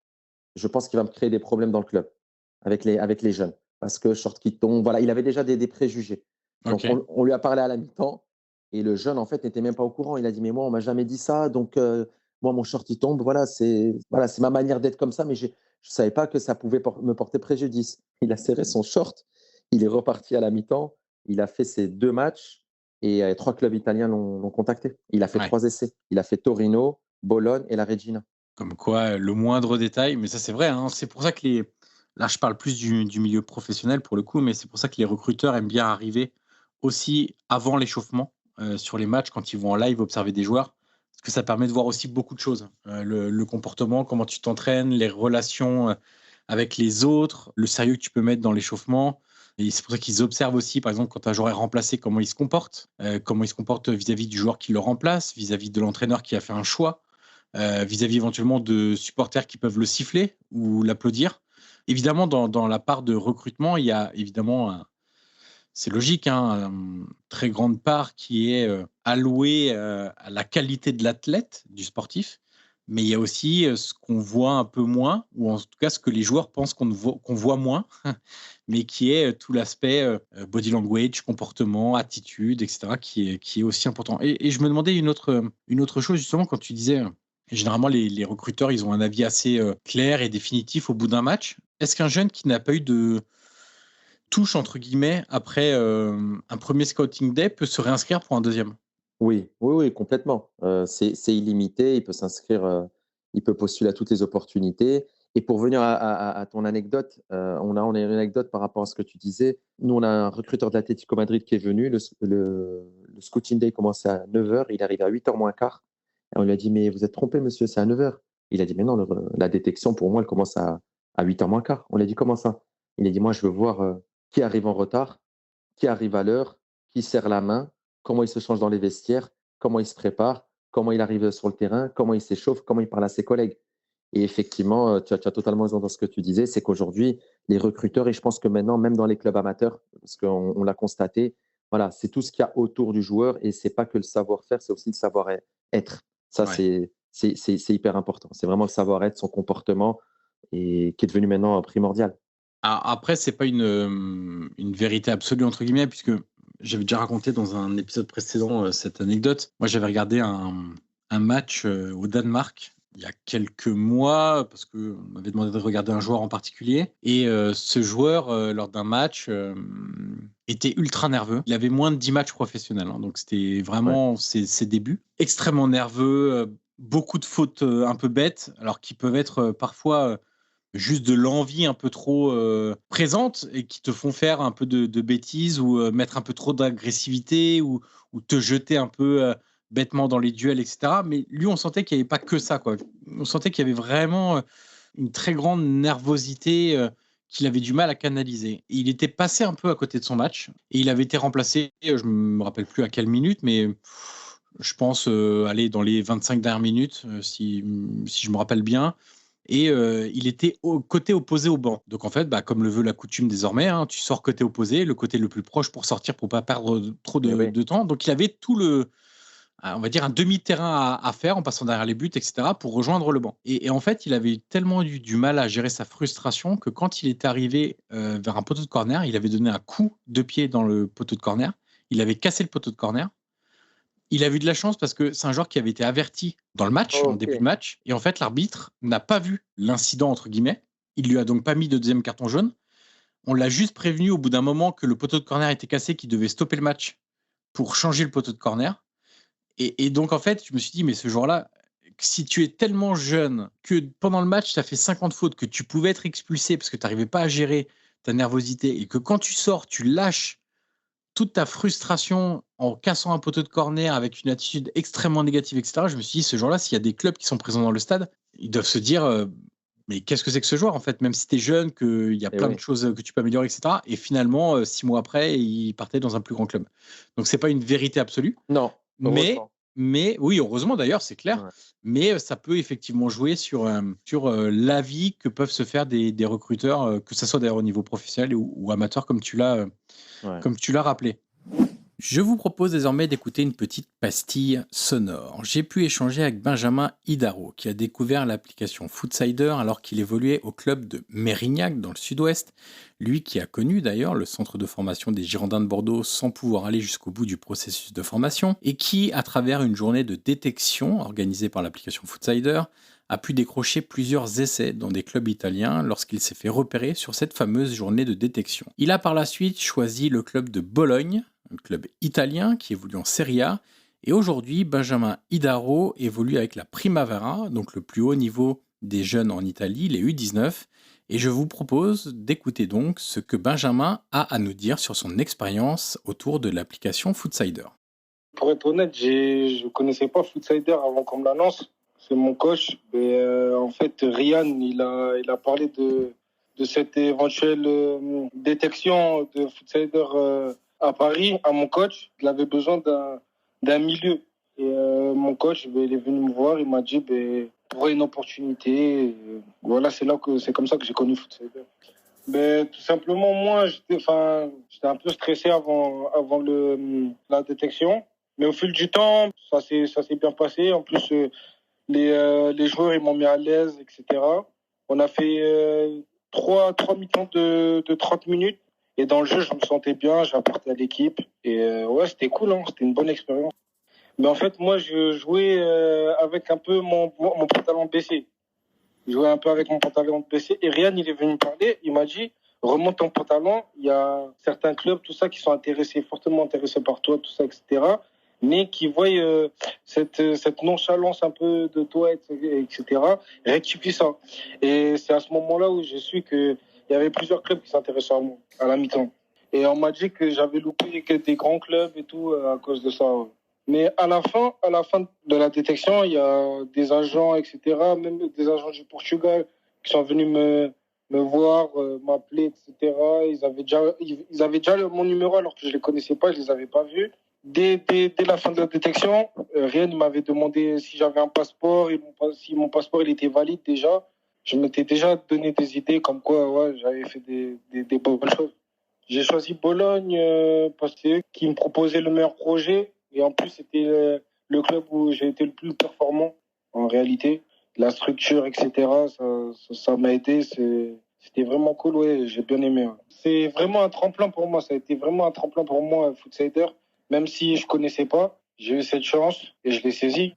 je pense qu'il va me créer des problèmes dans le club avec les jeunes. Parce que short qui tombe, voilà, il avait déjà des préjugés. Donc, Ok. on lui a parlé à la mi-temps et le jeune, en fait, n'était même pas au courant. Il a dit, mais moi, on m'a jamais dit ça. Donc, moi, mon short, il tombe. Voilà, c'est ma manière d'être comme ça, mais je ne savais pas que ça pouvait me porter préjudice. Il a serré son short. Il est reparti à la mi-temps. Il a fait ses 2 matchs et 3 clubs italiens l'ont contacté. Il a fait Ouais. 3 essais. Il a fait Torino, Bologne et la Regina. Comme quoi, le moindre détail, mais ça c'est vrai, hein, c'est pour ça que là je parle plus du milieu professionnel pour le coup, mais c'est pour ça que les recruteurs aiment bien arriver aussi avant l'échauffement sur les matchs quand ils vont en live observer des joueurs, parce que ça permet de voir aussi beaucoup de choses. Le comportement, comment tu t'entraînes, les relations avec les autres, le sérieux que tu peux mettre dans l'échauffement. Et c'est pour ça qu'ils observent aussi, par exemple, quand un joueur est remplacé, comment il se comporte, vis-à-vis du joueur qui le remplace, vis-à-vis de l'entraîneur qui a fait un choix. Vis-à-vis éventuellement de supporters qui peuvent le siffler ou l'applaudir. Évidemment, dans la part de recrutement, il y a évidemment, c'est logique, hein, une très grande part qui est allouée à la qualité de l'athlète, du sportif, mais il y a aussi ce qu'on voit un peu moins, ou en tout cas ce que les joueurs pensent qu'on voit moins, mais qui est tout l'aspect body language, comportement, attitude, etc., qui est aussi important. Et je me demandais une autre chose, justement, quand tu disais généralement, les recruteurs, ils ont un avis assez clair et définitif au bout d'un match. Est-ce qu'un jeune qui n'a pas eu de touche, entre guillemets, après un premier scouting day peut se réinscrire pour un deuxième? Oui, oui, oui, complètement. C'est illimité, il peut s'inscrire, il peut postuler à toutes les opportunités. Et pour venir à ton anecdote, on a une anecdote par rapport à ce que tu disais. Nous, on a un recruteur de l'Atlético Madrid qui est venu. Le scouting day commençait à 9 heures, il arrive à 8 heures moins quart. Et on lui a dit: «Mais vous êtes trompé monsieur, c'est à 9 heures.» Il a dit: «Mais non, la détection pour moi, elle commence à 8 heures moins quart.» On lui a dit: «Comment ça?» Il a dit: «Moi, je veux voir, qui arrive en retard, qui arrive à l'heure, qui serre la main, comment il se change dans les vestiaires, comment il se prépare, comment il arrive sur le terrain, comment il s'échauffe, comment il parle à ses collègues.» Et effectivement, tu as totalement raison dans ce que tu disais, c'est qu'aujourd'hui, les recruteurs, et je pense que maintenant, même dans les clubs amateurs, parce qu'on l'a constaté, voilà, c'est tout ce qu'il y a autour du joueur et c'est pas que le savoir-faire, c'est aussi le savoir-être. Ça, Ouais. c'est hyper important. C'est vraiment le savoir-être, son comportement, et qui est devenu maintenant primordial. Après, c'est pas une vérité absolue, entre guillemets, puisque j'avais déjà raconté dans un épisode précédent cette anecdote. Moi, j'avais regardé un match au Danemark il y a quelques mois, parce qu'on m'avait demandé de regarder un joueur en particulier. Et ce joueur, lors d'un match, était ultra nerveux. Il avait moins de 10 matchs professionnels, hein, donc c'était vraiment ses débuts. Extrêmement nerveux, beaucoup de fautes un peu bêtes, alors qui peuvent être parfois juste de l'envie un peu trop présente et qui te font faire un peu de bêtises ou mettre un peu trop d'agressivité ou te jeter un peu bêtement dans les duels, etc. Mais lui, on sentait qu'il n'y avait pas que ça, quoi. On sentait qu'il y avait vraiment une très grande nervosité qu'il avait du mal à canaliser. Et il était passé un peu à côté de son match et il avait été remplacé, je ne me rappelle plus à quelle minute, mais je pense aller dans les 25 dernières minutes, si je me rappelle bien. Et il était au côté opposé au banc. Donc en fait, comme le veut la coutume désormais, hein, tu sors côté opposé, le côté le plus proche pour sortir, pour pas perdre trop de temps. Donc il avait tout on va dire un demi-terrain à faire en passant derrière les buts, etc., pour rejoindre le banc. Et en fait, il avait tellement eu du mal à gérer sa frustration que quand il était arrivé vers un poteau de corner, il avait donné un coup de pied dans le poteau de corner. Il avait cassé le poteau de corner. Il a eu de la chance parce que c'est un joueur qui avait été averti dans le match, en début de match. Et en fait, l'arbitre n'a pas vu l'incident, entre guillemets. Il lui a donc pas mis de deuxième carton jaune. On l'a juste prévenu au bout d'un moment que le poteau de corner était cassé, qu'il devait stopper le match pour changer le poteau de corner. Et donc, en fait, je me suis dit, mais ce joueur-là, si tu es tellement jeune que pendant le match, tu as fait 50 fautes, que tu pouvais être expulsé parce que tu n'arrivais pas à gérer ta nervosité et que quand tu sors, tu lâches toute ta frustration en cassant un poteau de corner avec une attitude extrêmement négative, etc. Je me suis dit, ce jour-là, s'il y a des clubs qui sont présents dans le stade, ils doivent se dire, mais qu'est-ce que c'est que ce joueur, en fait, même si tu es jeune, qu'il y a plein de choses que tu peux améliorer, etc. Et finalement, 6 mois après, il partait dans un plus grand club. Donc, c'est pas une vérité absolue. Non. Mais oui, heureusement d'ailleurs, c'est clair. Ouais. Mais ça peut effectivement jouer sur l'avis que peuvent se faire des recruteurs, que ce soit d'ailleurs au niveau professionnel ou amateur, comme tu l'as rappelé. Je vous propose désormais d'écouter une petite pastille sonore. J'ai pu échanger avec Benjamin Hidaro, qui a découvert l'application Footsider alors qu'il évoluait au club de Mérignac dans le sud-ouest. Lui qui a connu d'ailleurs le centre de formation des Girondins de Bordeaux sans pouvoir aller jusqu'au bout du processus de formation et qui, à travers une journée de détection organisée par l'application Footsider, a pu décrocher plusieurs essais dans des clubs italiens lorsqu'il s'est fait repérer sur cette fameuse journée de détection. Il a par la suite choisi le club de Bologne, un club italien qui évolue en Serie A, et aujourd'hui Benjamin Hidaro évolue avec la Primavera, donc le plus haut niveau des jeunes en Italie, les U19, et je vous propose d'écouter donc ce que Benjamin a à nous dire sur son expérience autour de l'application Footsider. Pour être honnête, je ne connaissais pas Footsider avant qu'on me l'annonce. C'est mon coach. Et en fait, Ryan, il a parlé de cette éventuelle détection de Footsider à Paris, à mon coach. Il avait besoin d'un milieu. Et mon coach, il est venu me voir, il m'a dit, pour une opportunité. Et voilà, c'est comme ça que j'ai connu Footsider. Tout simplement, moi, j'étais un peu stressé avant la détection. Mais au fil du temps, ça s'est bien passé. En plus, les joueurs, ils m'ont mis à l'aise, etc. On a fait 3 mi-temps de 30 minutes. Et dans le jeu, je me sentais bien, j'ai apporté à l'équipe. Et ouais, c'était cool, hein, c'était une bonne expérience. Mais en fait, moi, je jouais avec un peu mon pantalon baissé. Je jouais un peu avec mon pantalon baissé. Et Ryan, il est venu me parler, il m'a dit, remonte ton pantalon. Il y a certains clubs, tout ça, qui sont fortement intéressés par toi, tout ça, etc. Mais qui voient cette nonchalance un peu de toi, etc. Rectifie ça. Et c'est à ce moment-là où j'ai su qu'il y avait plusieurs clubs qui s'intéressaient à moi, à la mi-temps. Et on m'a dit que j'avais loupé que des grands clubs et tout à cause de ça. Mais à la fin de la détection, il y a des agents, etc., même des agents du Portugal qui sont venus me voir, m'appeler, etc. Ils avaient déjà mon numéro alors que je les connaissais pas, je les avais pas vus. Dès la fin de la détection, Rien m'avait demandé si j'avais un passeport, et si mon passeport il était valide déjà. Je m'étais déjà donné des idées comme quoi ouais, j'avais fait des bonnes choses. J'ai choisi Bologne parce que c'est eux qui me proposaient le meilleur projet. Et en plus, c'était le club où j'ai été le plus performant en réalité. La structure, etc., ça m'a aidé. C'était vraiment cool, ouais, j'ai bien aimé. Ouais. C'est vraiment un tremplin pour moi. Ça a été vraiment un tremplin pour moi, Footsider. Même si je connaissais pas, j'ai eu cette chance et je l'ai saisie.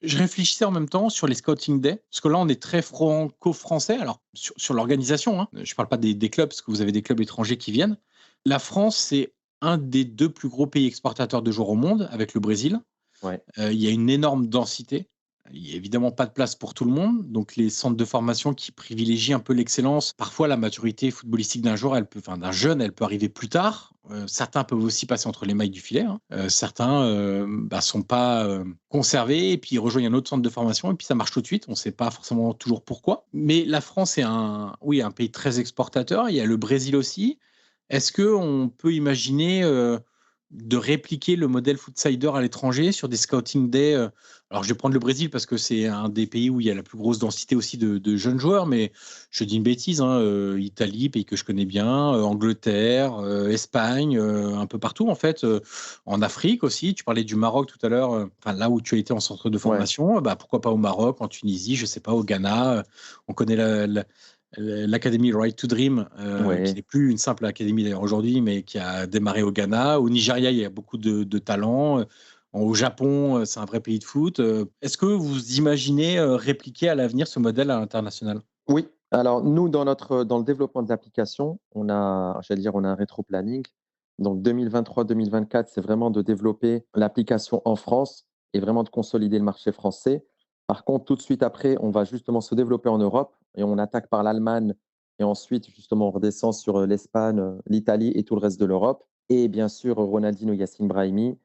Je réfléchissais en même temps sur les Scouting Day, parce que là, on est très franco-français. Alors, sur l'organisation, hein. Je ne parle pas des clubs, parce que vous avez des clubs étrangers qui viennent. La France, c'est un des 2 plus gros pays exportateurs de joueurs au monde, avec le Brésil. Ouais. Il y a une énorme densité. Il n'y a évidemment pas de place pour tout le monde. Donc, les centres de formation qui privilégient un peu l'excellence, parfois la maturité footballistique d'un joueur, d'un jeune, elle peut arriver plus tard. Certains peuvent aussi passer entre les mailles du filet, hein. Certains sont pas conservés et puis ils rejoignent un autre centre de formation et puis ça marche tout de suite. On ne sait pas forcément toujours pourquoi. Mais la France est un pays très exportateur. Il y a le Brésil aussi. Est-ce qu'on peut imaginer de répliquer le modèle Footsider à l'étranger sur des scouting day? Alors, je vais prendre le Brésil parce que c'est un des pays où il y a la plus grosse densité aussi de jeunes joueurs, mais je dis une bêtise, hein, Italie, pays que je connais bien, Angleterre, Espagne, un peu partout en fait, en Afrique aussi. Tu parlais du Maroc tout à l'heure, là où tu as été en centre de formation, pourquoi pas au Maroc, en Tunisie, je sais pas, au Ghana. On connaît l'académie Right to Dream, qui n'est plus une simple académie d'ailleurs aujourd'hui, mais qui a démarré au Ghana. Au Nigeria, il y a beaucoup de talents. Au Japon, c'est un vrai pays de foot. Est-ce que vous imaginez répliquer à l'avenir ce modèle à l'international? Oui. Alors, nous, dans le développement de l'application, on a un rétro-planning. Donc, 2023-2024, c'est vraiment de développer l'application en France et vraiment de consolider le marché français. Par contre, tout de suite après, on va justement se développer en Europe et on attaque par l'Allemagne et ensuite, justement, on redescend sur l'Espagne, l'Italie et tout le reste de l'Europe. Et bien sûr, Ronaldinho, Yassine Brahimi,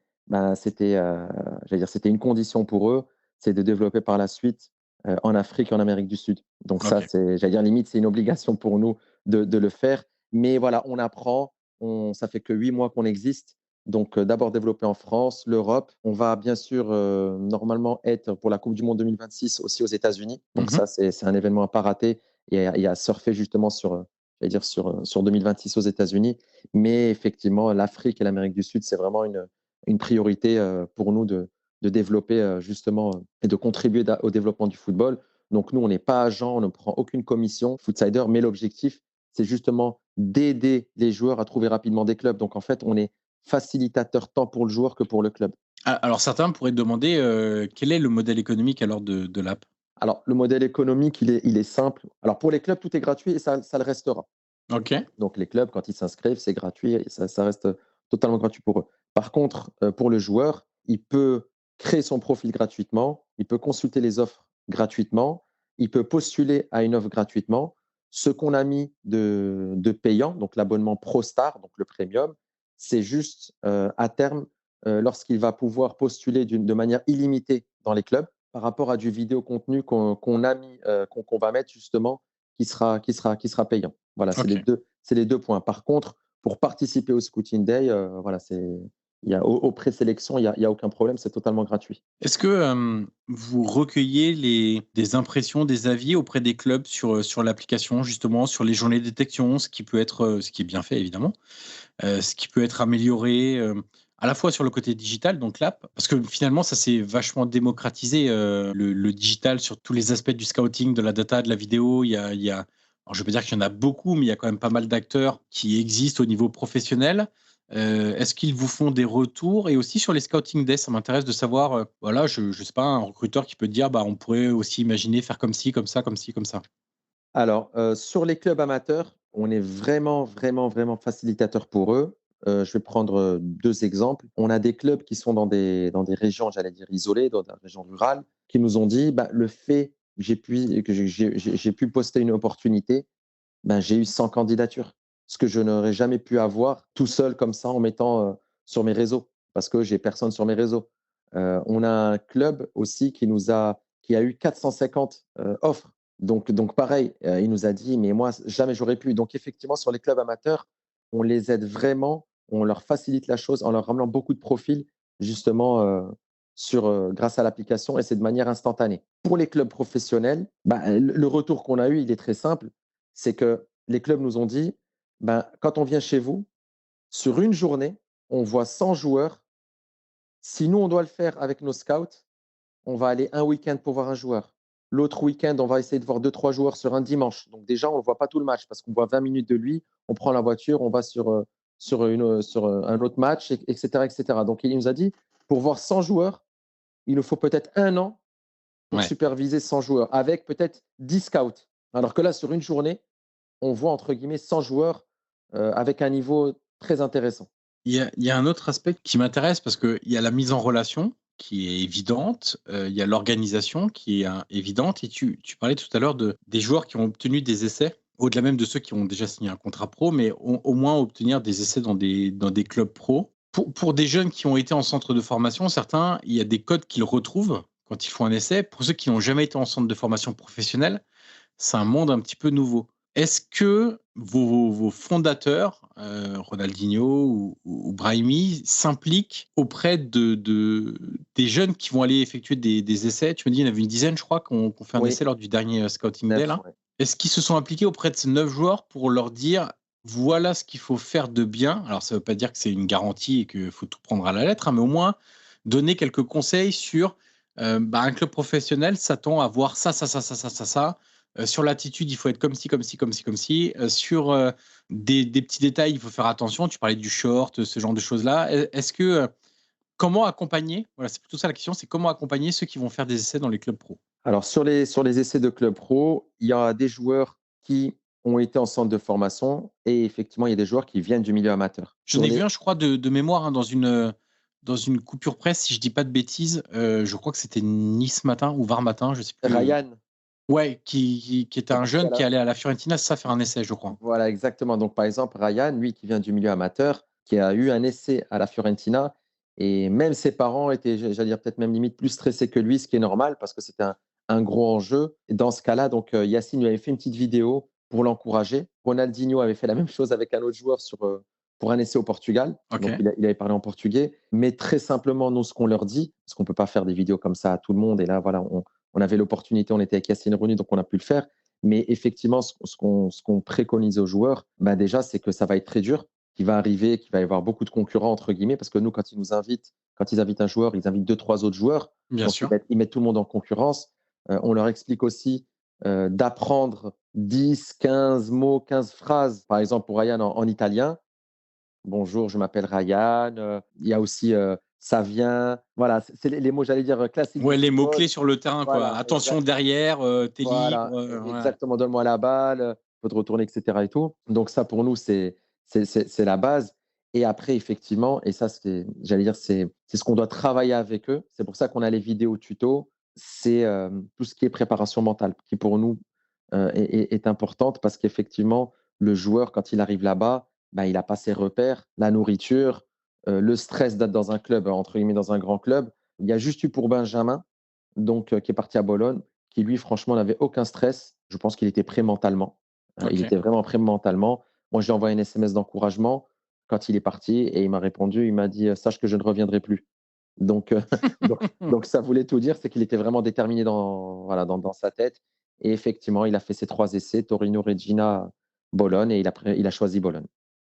c'était une condition pour eux, c'est de développer par la suite en Afrique et en Amérique du Sud. Donc ça, limite, c'est une obligation pour nous de le faire. Mais voilà, on apprend. Ça fait que 8 mois qu'on existe. Donc d'abord développer en France, l'Europe. On va bien sûr normalement être pour la Coupe du Monde 2026 aussi aux États-Unis. Donc ça, c'est un événement à pas rater et à surfer justement sur 2026 aux États-Unis. Mais effectivement, l'Afrique et l'Amérique du Sud, c'est vraiment une priorité pour nous de développer justement et de contribuer au développement du football. Donc nous, on n'est pas agent, on ne prend aucune commission Footsider, mais l'objectif, c'est justement d'aider les joueurs à trouver rapidement des clubs. Donc en fait, on est facilitateur tant pour le joueur que pour le club. Alors certains pourraient te demander quel est le modèle économique alors de l'app? Alors le modèle économique, il est simple. Alors pour les clubs, tout est gratuit et ça le restera. Ok. Donc les clubs, quand ils s'inscrivent, c'est gratuit et ça reste totalement gratuit pour eux. Par contre, pour le joueur, il peut créer son profil gratuitement, il peut consulter les offres gratuitement, il peut postuler à une offre gratuitement. Ce qu'on a mis de payant, donc l'abonnement ProStar, donc le premium, c'est juste à terme, lorsqu'il va pouvoir postuler de manière illimitée dans les clubs par rapport à du vidéo contenu qu'on a mis, qu'on va mettre justement, qui sera payant. Voilà, c'est les deux points. Par contre, pour participer au Scouting Day, aux présélections, il y a aucun problème, c'est totalement gratuit. Est-ce que vous recueillez des impressions, des avis auprès des clubs sur l'application, justement, sur les journées de détection, ce qui est bien fait évidemment, ce qui peut être amélioré à la fois sur le côté digital, donc l'app, parce que finalement ça s'est vachement démocratisé, le digital sur tous les aspects du scouting, de la data, de la vidéo. Alors je ne veux pas dire qu'il y en a beaucoup, mais il y a quand même pas mal d'acteurs qui existent au niveau professionnel. Est-ce qu'ils vous font des retours? Et aussi sur les scouting days, ça m'intéresse de savoir, je ne sais pas, un recruteur qui peut te dire, on pourrait aussi imaginer faire comme ci, comme ça, comme ci, comme ça. Alors, sur les clubs amateurs, on est vraiment, vraiment, vraiment facilitateur pour eux. Je vais prendre 2 exemples. On a des clubs qui sont dans des régions, j'allais dire isolées, dans des régions rurales, qui nous ont dit, le fait que j'ai pu poster une opportunité, j'ai eu 100 candidatures. Ce que je n'aurais jamais pu avoir tout seul comme ça en mettant sur mes réseaux, parce que j'ai personne sur mes réseaux. On a un club aussi qui a eu 450 offres. Donc pareil, il nous a dit, mais moi, jamais j'aurais pu. Donc effectivement, sur les clubs amateurs, on les aide vraiment, on leur facilite la chose en leur ramenant beaucoup de profils, justement, grâce à l'application, et c'est de manière instantanée. Pour les clubs professionnels, le retour qu'on a eu, il est très simple, c'est que les clubs nous ont dit, quand on vient chez vous, sur une journée, on voit 100 joueurs. Si nous, on doit le faire avec nos scouts, on va aller un week-end pour voir un joueur. L'autre week-end, on va essayer de voir 2-3 joueurs sur un dimanche. Donc déjà, on ne voit pas tout le match parce qu'on voit 20 minutes de lui, on prend la voiture, on va sur un autre match, etc., etc. Donc il nous a dit, pour voir 100 joueurs, il nous faut peut-être 1 an pour Ouais. superviser 100 joueurs, avec peut-être 10 scouts. Alors que là, sur une journée, on voit entre guillemets 100 joueurs avec un niveau très intéressant. Il y a un autre aspect qui m'intéresse parce qu'il y a la mise en relation qui est évidente, il y a l'organisation qui est évidente. Et tu parlais tout à l'heure des joueurs qui ont obtenu des essais, au-delà même de ceux qui ont déjà signé un contrat pro, mais au moins obtenir des essais dans des clubs pro. Pour des jeunes qui ont été en centre de formation, certains, il y a des codes qu'ils retrouvent quand ils font un essai. Pour ceux qui n'ont jamais été en centre de formation professionnelle, c'est un monde un petit peu nouveau. Est-ce que vos fondateurs, Ronaldinho ou Brahimi, s'impliquent auprès des jeunes qui vont aller effectuer des essais? Tu me dis, il y en avait une dizaine, je crois, qui ont fait un Oui, essai lors du dernier Scouting Day, 9, là. ouais. Est-ce qu'ils se sont impliqués auprès de ces 9 joueurs pour leur dire, voilà ce qu'il faut faire de bien? Alors, ça ne veut pas dire que c'est une garantie et qu'il faut tout prendre à la lettre, hein, mais au moins donner quelques conseils sur un club professionnel s'attend à voir ça, ça, ça, ça, ça, ça, ça. Sur l'attitude, il faut être comme ci, comme ci, comme ci, comme ci. Sur des petits détails, il faut faire attention. Tu parlais du short, ce genre de choses-là. Est-ce que comment accompagner? Voilà, c'est plutôt ça la question. C'est comment accompagner ceux qui vont faire des essais dans les clubs pro? Alors, sur les essais de club pro, il y a des joueurs qui ont été en centre de formation et effectivement, il y a des joueurs qui viennent du milieu amateur. J'en Sur ai vu les un, je crois, de mémoire hein, dans une coupure presse, si je dis pas de bêtises. Je crois que c'était Nice matin ou Var matin, je sais plus. Ryan, Ouais, qui était qui est un parti à jeune qui la allait à la Fiorentina, c'est ça, faire un essai, je crois. voilà, exactement. Donc, par exemple, Ryan, lui, qui vient du milieu amateur, qui a eu un essai à la Fiorentina, et même ses parents étaient, j'allais dire, peut-être même limite plus stressés que lui, ce qui est normal parce que c'était un gros enjeu. Et dans ce cas-là, donc, Yacine lui avait fait une petite vidéo pour l'encourager. Ronaldinho avait fait la même chose avec un autre joueur pour un essai au Portugal. Ok. Donc, il avait parlé en portugais. Mais très simplement, nous, ce qu'on leur dit, parce qu'on ne peut pas faire des vidéos comme ça à tout le monde. Et là, voilà, on avait l'opportunité, on était avec Yacine Rouni, donc on a pu le faire. Mais effectivement, ce qu'on préconise aux joueurs, bah déjà, c'est que ça va être très dur, qu'il va arriver, qu'il va y avoir beaucoup de concurrents, entre guillemets, parce que nous, quand ils invitent un joueur, ils invitent deux, trois autres joueurs. Bien Donc, sûr. ils mettent tout le monde en concurrence. On leur explique aussi d'apprendre 10, 15 mots, 15 phrases. Par exemple, pour Ryan en italien, bonjour, je m'appelle Ryan. Il y a aussi ça vient. Voilà, c'est les mots, j'allais dire, classiques du Ouais, les football. mots-clés sur le terrain, quoi. Voilà, Attention derrière, t'es voilà, libre. Ouais. exactement. Donne-moi la balle, faut te retourner, etc. et tout. Donc ça, pour nous, c'est la base. Et après, effectivement, et ça, j'allais dire, c'est ce qu'on doit travailler avec eux. C'est pour ça qu'on a les vidéos tutos. C'est tout ce qui est préparation mentale, qui pour nous est importante parce qu'effectivement, le joueur, quand il arrive là-bas, bah, il n'a pas ses repères, la nourriture, le stress d'être dans un club, entre guillemets, dans un grand club. Il y a juste eu pour Benjamin, donc, qui est parti à Bologne, qui lui, franchement, n'avait aucun stress. Je pense qu'il était prêt mentalement. Il Ok. était vraiment prêt mentalement. Moi, je lui ai envoyé un SMS d'encouragement quand il est parti et il m'a répondu, il m'a dit: «Sache que je ne reviendrai plus». Donc, donc ça voulait tout dire, c'est qu'il était vraiment déterminé voilà, dans sa tête et effectivement, il a fait ses 3 essais, Torino, Regina, Bologne et il a choisi Bologne.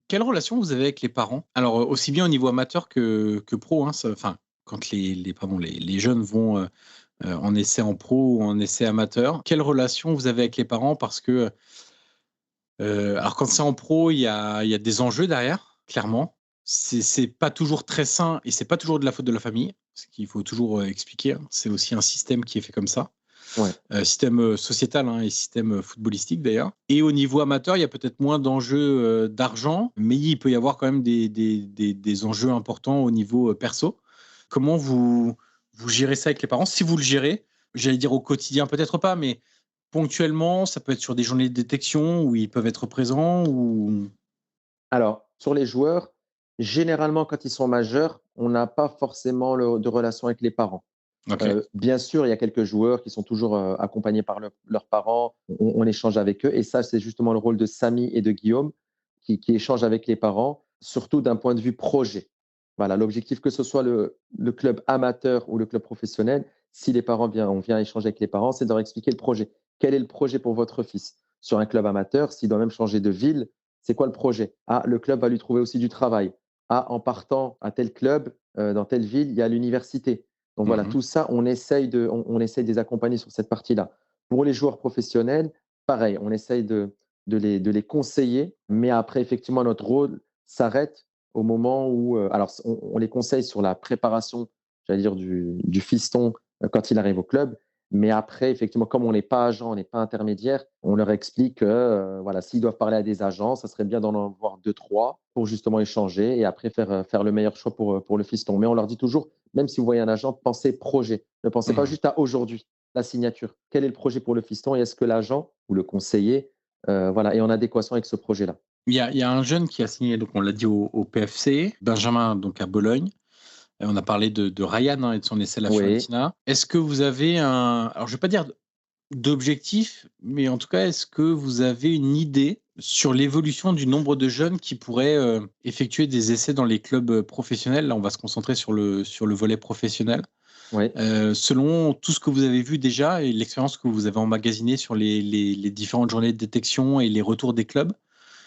Quelle relation vous avez avec les parents? Alors, aussi bien au niveau amateur que pro, hein, enfin, quand pardon, les jeunes vont en essai en pro ou en essai amateur, quelle relation vous avez avec les parents? Parce que, alors, quand c'est en pro, il y a des enjeux derrière, clairement. C'est pas toujours très sain et c'est pas toujours de la faute de la famille, ce qu'il faut toujours expliquer. Hein. C'est aussi un système qui est fait comme ça. Ouais. Système sociétal hein, et système footballistique d'ailleurs. Et au niveau amateur, il y a peut-être moins d'enjeux d'argent, mais il peut y avoir quand même des enjeux importants au niveau perso. Comment vous gérez ça avec les parents? Si vous le gérez, j'allais dire au quotidien, peut-être pas, mais ponctuellement, ça peut être sur des journées de détection où ils peuvent être présents ou... Alors, sur les joueurs, généralement, quand ils sont majeurs, on n'a pas forcément de relation avec les parents. Ok, Bien sûr, il y a quelques joueurs qui sont toujours accompagnés par leurs parents. On échange avec eux. Et ça, c'est justement le rôle de Samy et de Guillaume qui échangent avec les parents, surtout d'un point de vue projet. Voilà, l'objectif, que ce soit le club amateur ou le club professionnel, si les parents on vient échanger avec les parents, c'est de leur expliquer le projet. Quel est le projet pour votre fils? Sur un club amateur, s'il doit même changer de ville, c'est quoi le projet? Ah, le club va lui trouver aussi du travail. Ah, en partant à tel club, dans telle ville, il y a l'université. Donc voilà, mhm, tout ça, on essaye de les accompagner sur cette partie-là. Pour les joueurs professionnels, pareil, on essaye de les conseiller, mais après, effectivement, notre rôle s'arrête au moment où, alors, on les conseille sur la préparation, j'allais dire, du fiston quand il arrive au club, Mais après, effectivement, comme on n'est pas agent, on n'est pas intermédiaire, on leur explique que voilà, s'ils doivent parler à des agents, ça serait bien d'en avoir deux, trois pour justement échanger et après faire le meilleur choix pour le fiston. Mais on leur dit toujours, même si vous voyez un agent, pensez projet. Ne pensez pas juste à aujourd'hui, la signature. Quel est le projet pour le fiston et est-ce que l'agent ou le conseiller voilà, est en adéquation avec ce projet-là? Il y a un jeune qui a signé, donc on l'a dit au PFC, Benjamin, donc à Bologne. On a parlé de Ryan et de son essai La Oui, Fiorentina. Est-ce que vous avez alors je ne vais pas dire d'objectif, mais en tout cas, est-ce que vous avez une idée sur l'évolution du nombre de jeunes qui pourraient effectuer des essais dans les clubs professionnels? Là, on va se concentrer sur le volet professionnel. oui. Selon tout ce que vous avez vu déjà et l'expérience que vous avez emmagasinée sur les différentes journées de détection et les retours des clubs,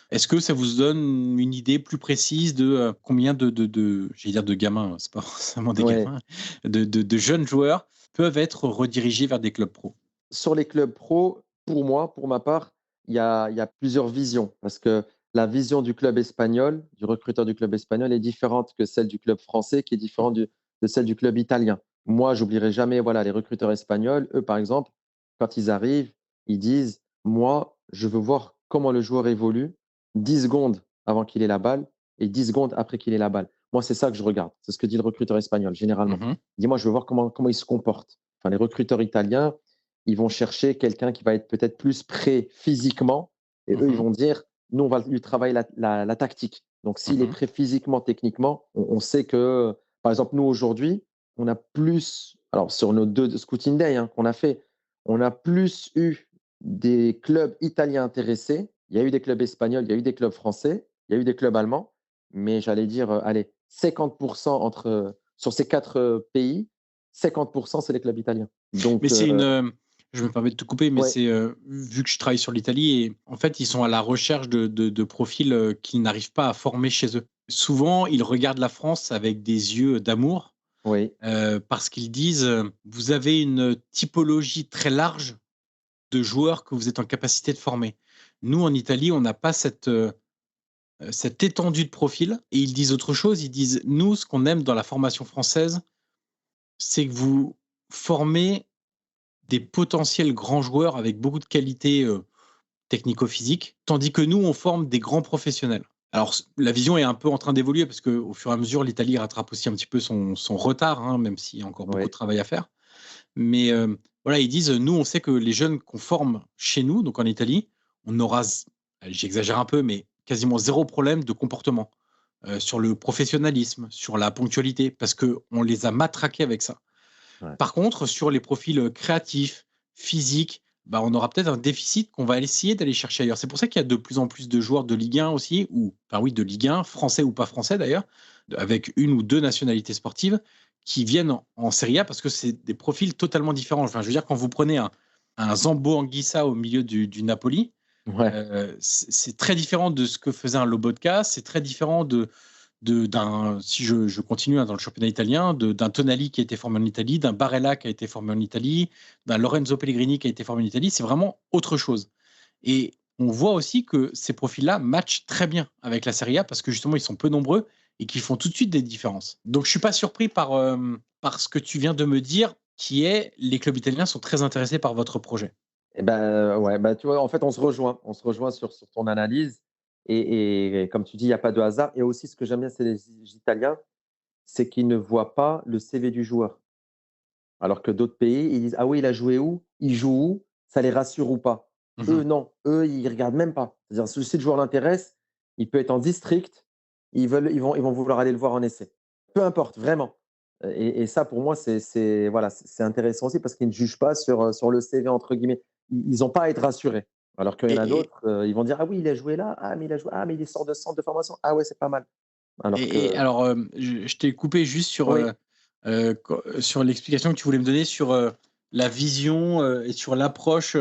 est-ce que ça vous donne une idée plus précise de combien j'allais dire de gamins, c'est pas forcément des Ouais. gamins, de jeunes joueurs peuvent être redirigés vers des clubs pro? Sur les clubs pro, pour moi, pour ma part, il y a plusieurs visions parce que la vision du club espagnol, du recruteur du club espagnol est différente que celle du club français, qui est différente de celle du club italien. Moi, j'oublierai jamais voilà, les recruteurs espagnols. Eux, par exemple, quand ils arrivent, ils disent, moi, je veux voir comment le joueur évolue 10 secondes avant qu'il ait la balle et 10 secondes après qu'il ait la balle. Moi, c'est ça que je regarde. C'est ce que dit le recruteur espagnol, généralement. Mmh. Il dit, moi, je veux voir comment il se comporte. Enfin, les recruteurs italiens, ils vont chercher quelqu'un qui va être peut-être plus prêt physiquement. Et eux, ils Mmh. vont dire, nous, on va lui travailler la tactique. Donc, s'il est Mmh. prêt physiquement, techniquement, on sait que, par exemple, nous, aujourd'hui, on a plus, alors sur nos 2 Scouting Day qu'on a fait, on a plus eu des clubs italiens intéressés. Il y a eu des clubs espagnols, il y a eu des clubs français, il y a eu des clubs allemands. Mais j'allais dire, allez, 50% sur ces 4 pays, 50%, c'est les clubs italiens. Mais Donc, c'est je me permets de te couper, mais ouais, c'est, vu que je travaille sur l'Italie et en fait, ils sont à la recherche de profils, qu'ils n'arrivent pas à former chez eux. Souvent, ils regardent la France avec des yeux d'amour, oui, parce qu'ils disent, «Vous avez une typologie très large de joueurs que vous êtes en capacité de former». Nous, en Italie, on n'a pas cette étendue de profils et ils disent autre chose. Ils disent: «Nous, ce qu'on aime dans la formation française, c'est que vous formez des potentiels grands joueurs avec beaucoup de qualités technico-physiques, tandis que nous, on forme des grands professionnels». Alors, la vision est un peu en train d'évoluer parce qu'au fur et à mesure, l'Italie rattrape aussi un petit peu son retard, hein, même s'il y a encore beaucoup oui, de travail à faire. Mais voilà, ils disent, nous, on sait que les jeunes qu'on forme chez nous, donc en Italie, on aura, j'exagère un peu, mais quasiment zéro problème de comportement sur le professionnalisme, sur la ponctualité, parce qu'on les a matraqués avec ça. ouais. Par contre, sur les profils créatifs, physiques, bah, on aura peut-être un déficit qu'on va essayer d'aller chercher ailleurs. C'est pour ça qu'il y a de plus en plus de joueurs de Ligue 1 aussi, ou enfin oui, de Ligue 1, français ou pas français d'ailleurs, avec une ou deux nationalités sportives, qui viennent en Serie A parce que c'est des profils totalement différents. Enfin, je veux dire, quand vous prenez un Zambo Anguissa au milieu du Napoli, Ouais, c'est très différent de ce que faisait un Lobotka, c'est très différent d'un, si je continue dans le championnat italien, d'un Tonali qui a été formé en Italie, d'un Barella qui a été formé en Italie, d'un Lorenzo Pellegrini qui a été formé en Italie, c'est vraiment autre chose. Et on voit aussi que ces profils-là matchent très bien avec la Serie A parce que justement ils sont peu nombreux et qu'ils font tout de suite des différences. Donc je suis pas surpris par ce que tu viens de me dire, qui est les clubs italiens sont très intéressés par votre projet. et ben, ouais, bah, tu vois, en fait, on se rejoint. On se rejoint sur ton analyse et comme tu dis, il y a pas de hasard et aussi ce que j'aime bien, c'est les Italiens, c'est qu'ils ne voient pas le CV du joueur. Alors que d'autres pays, ils disent: «Ah oui, il a joué où? Il joue où?» Ça les rassure ou pas. Eux, Mhm. non. Eux, ils regardent même pas. C'est-à-dire si le joueur l'intéresse, il peut être en district, ils vont vouloir aller le voir en essai. Peu importe, vraiment. Et ça pour moi, voilà, c'est intéressant aussi parce qu'ils ne jugent pas sur le CV entre guillemets. Ils ont pas à être rassurés. Alors qu'il y en a Et, d'autres, ils vont dire: «Ah oui, il a joué là. Ah mais il a joué. Ah mais il sort de centre de formation. Ah ouais, c'est pas mal». Alors et que alors, je t'ai coupé juste oui. sur l'explication que tu voulais me donner sur la vision et sur l'approche,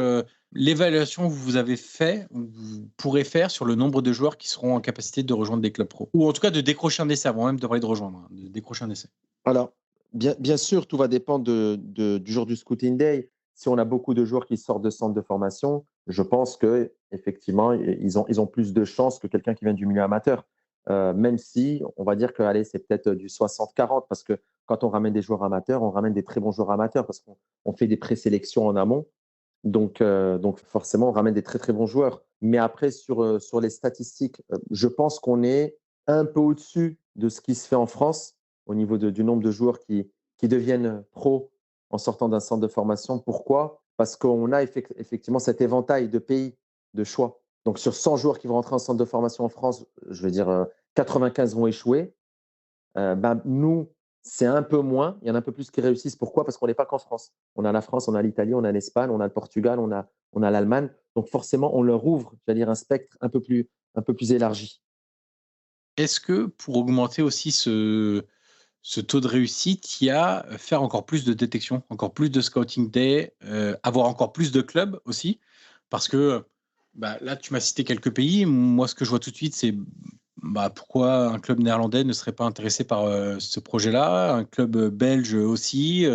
l'évaluation que vous avez fait, ou vous pourrez faire sur le nombre de joueurs qui seront en capacité de rejoindre des clubs pro. Ou en tout cas de décrocher un essai avant même de parler de rejoindre, hein, de décrocher un essai. Alors, bien sûr, tout va dépendre du jour du Scouting Day. Si on a beaucoup de joueurs qui sortent de centres de formation, je pense qu'effectivement, ils ont plus de chances que quelqu'un qui vient du milieu amateur. même si on va dire que allez, c'est peut-être du 60-40 parce que quand on ramène des joueurs amateurs, on ramène des très bons joueurs amateurs parce qu'on fait des présélections en amont. Donc forcément, on ramène des très, très bons joueurs. Mais après, sur les statistiques, je pense qu'on est un peu au-dessus de ce qui se fait en France au niveau du nombre de joueurs qui deviennent pros en sortant d'un centre de formation. Pourquoi? Parce qu'on a effectivement cet éventail de pays de choix. Donc sur 100 joueurs qui vont rentrer en centre de formation en France, je veux dire 95 vont échouer. Nous, c'est un peu moins. Il y en a un peu plus qui réussissent. Pourquoi? Parce qu'on n'est pas qu'en France. On a la France, on a l'Italie, on a l'Espagne, on a le Portugal, on a l'Allemagne. Donc forcément, on leur ouvre, j'allais dire, un spectre un peu plus élargi. Est-ce que pour augmenter aussi ce taux de réussite, il y a faire encore plus de détection, encore plus de scouting day, avoir encore plus de clubs aussi? Parce que là, tu m'as cité quelques pays. Moi, ce que je vois tout de suite, c'est pourquoi un club néerlandais ne serait pas intéressé par ce projet-là, un club belge aussi.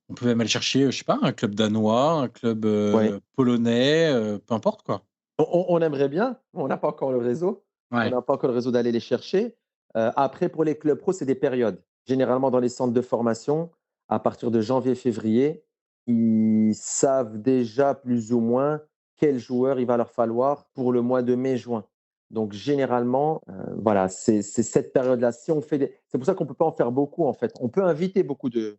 On peut même aller chercher, je sais pas, un club danois, un club Ouais. polonais, peu importe quoi. On aimerait bien, on n'a pas encore le réseau. On Ouais. n'a pas encore le réseau d'aller les chercher. Après, pour les clubs pro, c'est des périodes. Généralement, dans les centres de formation, à partir de janvier-février, ils savent déjà plus ou moins quel joueur il va leur falloir pour le mois de mai-juin. Donc, généralement, voilà, c'est cette période-là. Si on fait c'est pour ça qu'on ne peut pas en faire beaucoup, en fait. On peut inviter beaucoup de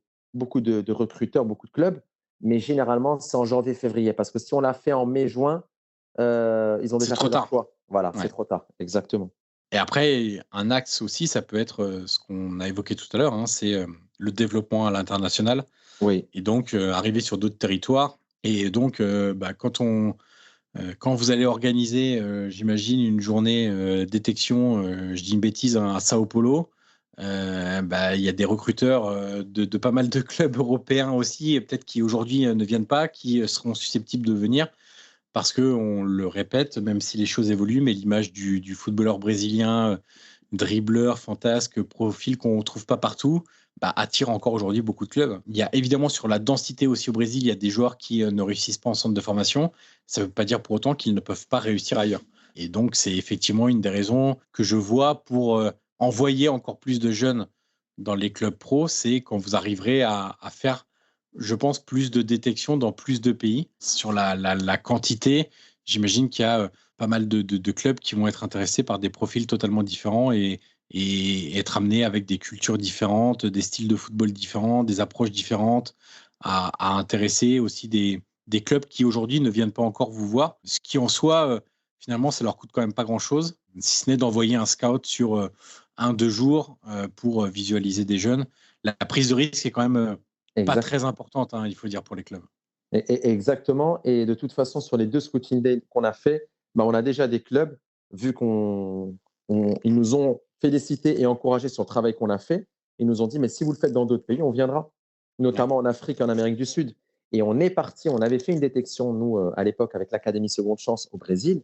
recruteurs, beaucoup de clubs, mais généralement, c'est en janvier-février. Parce que si on l'a fait en mai-juin, ils ont C'est déjà trop fait leur tard. choix. Voilà, Ouais. c'est trop tard, exactement. Et après, un axe aussi, ça peut être ce qu'on a évoqué tout à l'heure, hein, c'est le développement à l'international Oui, et donc arriver sur d'autres territoires. Et donc, quand vous allez organiser, j'imagine, une journée détection, je dis une bêtise, hein, à Sao Paulo, il y a des recruteurs de pas mal de clubs européens aussi, et peut-être qui aujourd'hui ne viennent pas, qui seront susceptibles de venir. Parce qu'on le répète, même si les choses évoluent, mais l'image du footballeur brésilien, dribbleur, fantasque, profil qu'on ne trouve pas partout, attire encore aujourd'hui beaucoup de clubs. Il y a évidemment sur la densité aussi au Brésil, il y a des joueurs qui ne réussissent pas en centre de formation. Ça ne veut pas dire pour autant qu'ils ne peuvent pas réussir ailleurs. Et donc, c'est effectivement une des raisons que je vois pour envoyer encore plus de jeunes dans les clubs pro, c'est quand vous arriverez à faire, je pense, plus de détection dans plus de pays. Sur la quantité, j'imagine qu'il y a pas mal de clubs qui vont être intéressés par des profils totalement différents et être amenés avec des cultures différentes, des styles de football différents, des approches différentes, à intéresser aussi des clubs qui aujourd'hui ne viennent pas encore vous voir. Ce qui en soi, finalement, ça leur coûte quand même pas grand-chose, si ce n'est d'envoyer un scout sur 1-2 jours pour visualiser des jeunes. La prise de risque est quand même pas exact. très importante, hein, il faut dire, pour les clubs. Exactement. Et de toute façon, sur les 2 scouting days qu'on a fait, on a déjà des clubs, vu ils nous ont félicité et encouragé sur le travail qu'on a fait. Ils nous ont dit: «Mais si vous le faites dans d'autres pays, on viendra», Ouais. notamment en Afrique et en Amérique du Sud. Et on est parti, on avait fait une détection, nous, à l'époque, avec l'Académie Seconde Chance au Brésil.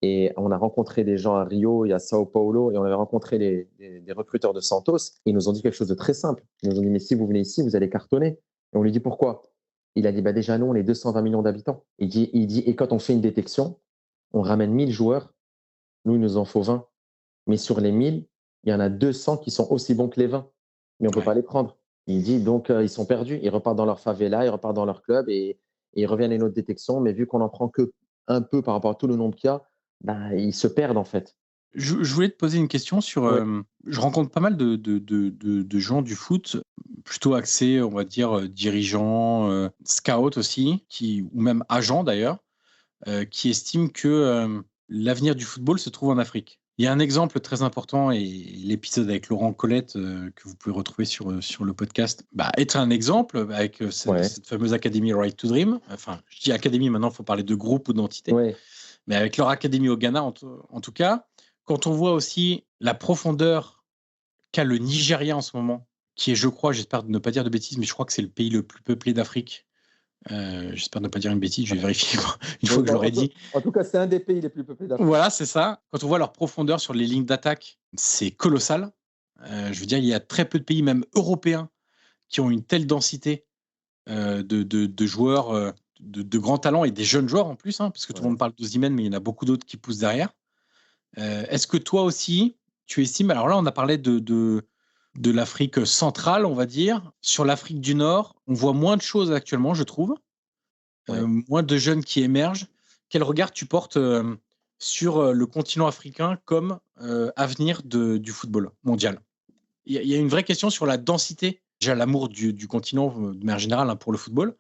Et on a rencontré des gens à Rio et à Sao Paulo, et on avait rencontré des recruteurs de Santos. Ils nous ont dit quelque chose de très simple. Ils nous ont dit: «Mais si vous venez ici, vous allez cartonner». Et on lui dit: «Pourquoi?» Il a dit: «Déjà, nous, on est 220 millions d'habitants». Il dit: «Et quand on fait une détection, on ramène 1000 joueurs. Nous, il nous en faut 20. Mais sur les 1000, il y en a 200 qui sont aussi bons que les 20. Mais on ne peut Ouais. pas les prendre». Il dit: «Donc, ils sont perdus. Ils repartent dans leur favela, ils repartent dans leur club et ils reviennent à une autre détection. Mais vu qu'on en prend que un peu par rapport à tout le nombre qu'il y a, ils se perdent en fait». Je voulais te poser une question sur. Ouais. Je rencontre pas mal de gens du foot, plutôt axés, on va dire, dirigeants, scouts aussi, ou même agents d'ailleurs, qui estiment que l'avenir du football se trouve en Afrique. Il y a un exemple très important et l'épisode avec Laurent Colette que vous pouvez retrouver sur le podcast est un exemple avec Ouais. cette fameuse académie Right to Dream. Enfin, je dis académie, maintenant il faut parler de groupe ou d'entité. Ouais. Mais avec leur académie au Ghana, en tout cas, quand on voit aussi la profondeur qu'a le Nigeria en ce moment, qui est, je crois, j'espère ne pas dire de bêtises, mais je crois que c'est le pays le plus peuplé d'Afrique. J'espère ne pas dire une bêtise, je vais vérifier une fois que je l'aurai dit. En tout cas, c'est un des pays les plus peuplés d'Afrique. Voilà, c'est ça. Quand on voit leur profondeur sur les lignes d'attaque, c'est colossal. Je veux dire, il y a très peu de pays, même européens, qui ont une telle densité de joueurs de grands talents et des jeunes joueurs en plus, hein, parce que tout le monde parle d'Osimhen, mais il y en a beaucoup d'autres qui poussent derrière. Est-ce que toi aussi, tu estimes, alors là, on a parlé de l'Afrique centrale, on va dire. Sur l'Afrique du Nord, on voit moins de choses actuellement, je trouve. Moins de jeunes qui émergent. Quel regard tu portes sur le continent africain comme avenir du football mondial? Il y a une vraie question sur la densité, déjà l'amour du continent de manière générale, hein, pour le football,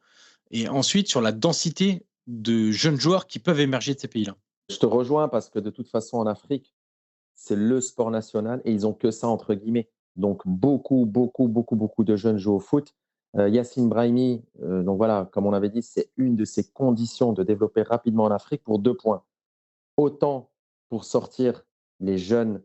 et ensuite sur la densité de jeunes joueurs qui peuvent émerger de ces pays-là. Je te rejoins parce que de toute façon, en Afrique, c'est le sport national et ils ont que ça entre guillemets. Donc beaucoup de jeunes jouent au foot. Yassine Brahimi, donc voilà, comme on avait dit, c'est une de ces conditions de développer rapidement en Afrique pour 2 points. Autant pour sortir les jeunes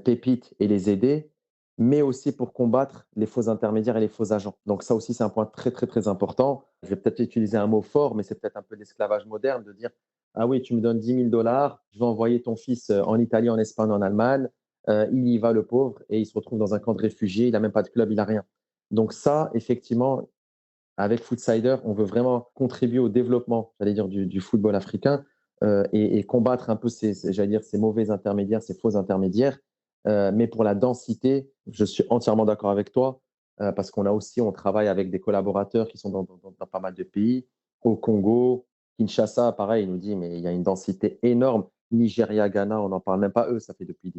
pépites et les aider, mais aussi pour combattre les faux intermédiaires et les faux agents. Donc ça aussi, c'est un point très important. Je vais peut-être utiliser un mot fort, mais c'est peut-être un peu l'esclavage moderne de dire ah oui, tu me donnes 10 000 $, je vais envoyer ton fils en Italie, en Espagne, en Allemagne. Il y va, le pauvre, et il se retrouve dans un camp de réfugiés. Il n'a même pas de club, il n'a rien. Donc ça, effectivement, avec Footsider, on veut vraiment contribuer au développement, j'allais dire, du football africain et combattre un peu j'allais dire, ces mauvais intermédiaires, ces faux intermédiaires. Mais pour la densité, je suis entièrement d'accord avec toi parce on travaille avec des collaborateurs qui sont dans pas mal de pays. Au Congo, Kinshasa, pareil, il nous dit, mais il y a une densité énorme. Nigeria, Ghana, on n'en parle même pas, eux, ça fait depuis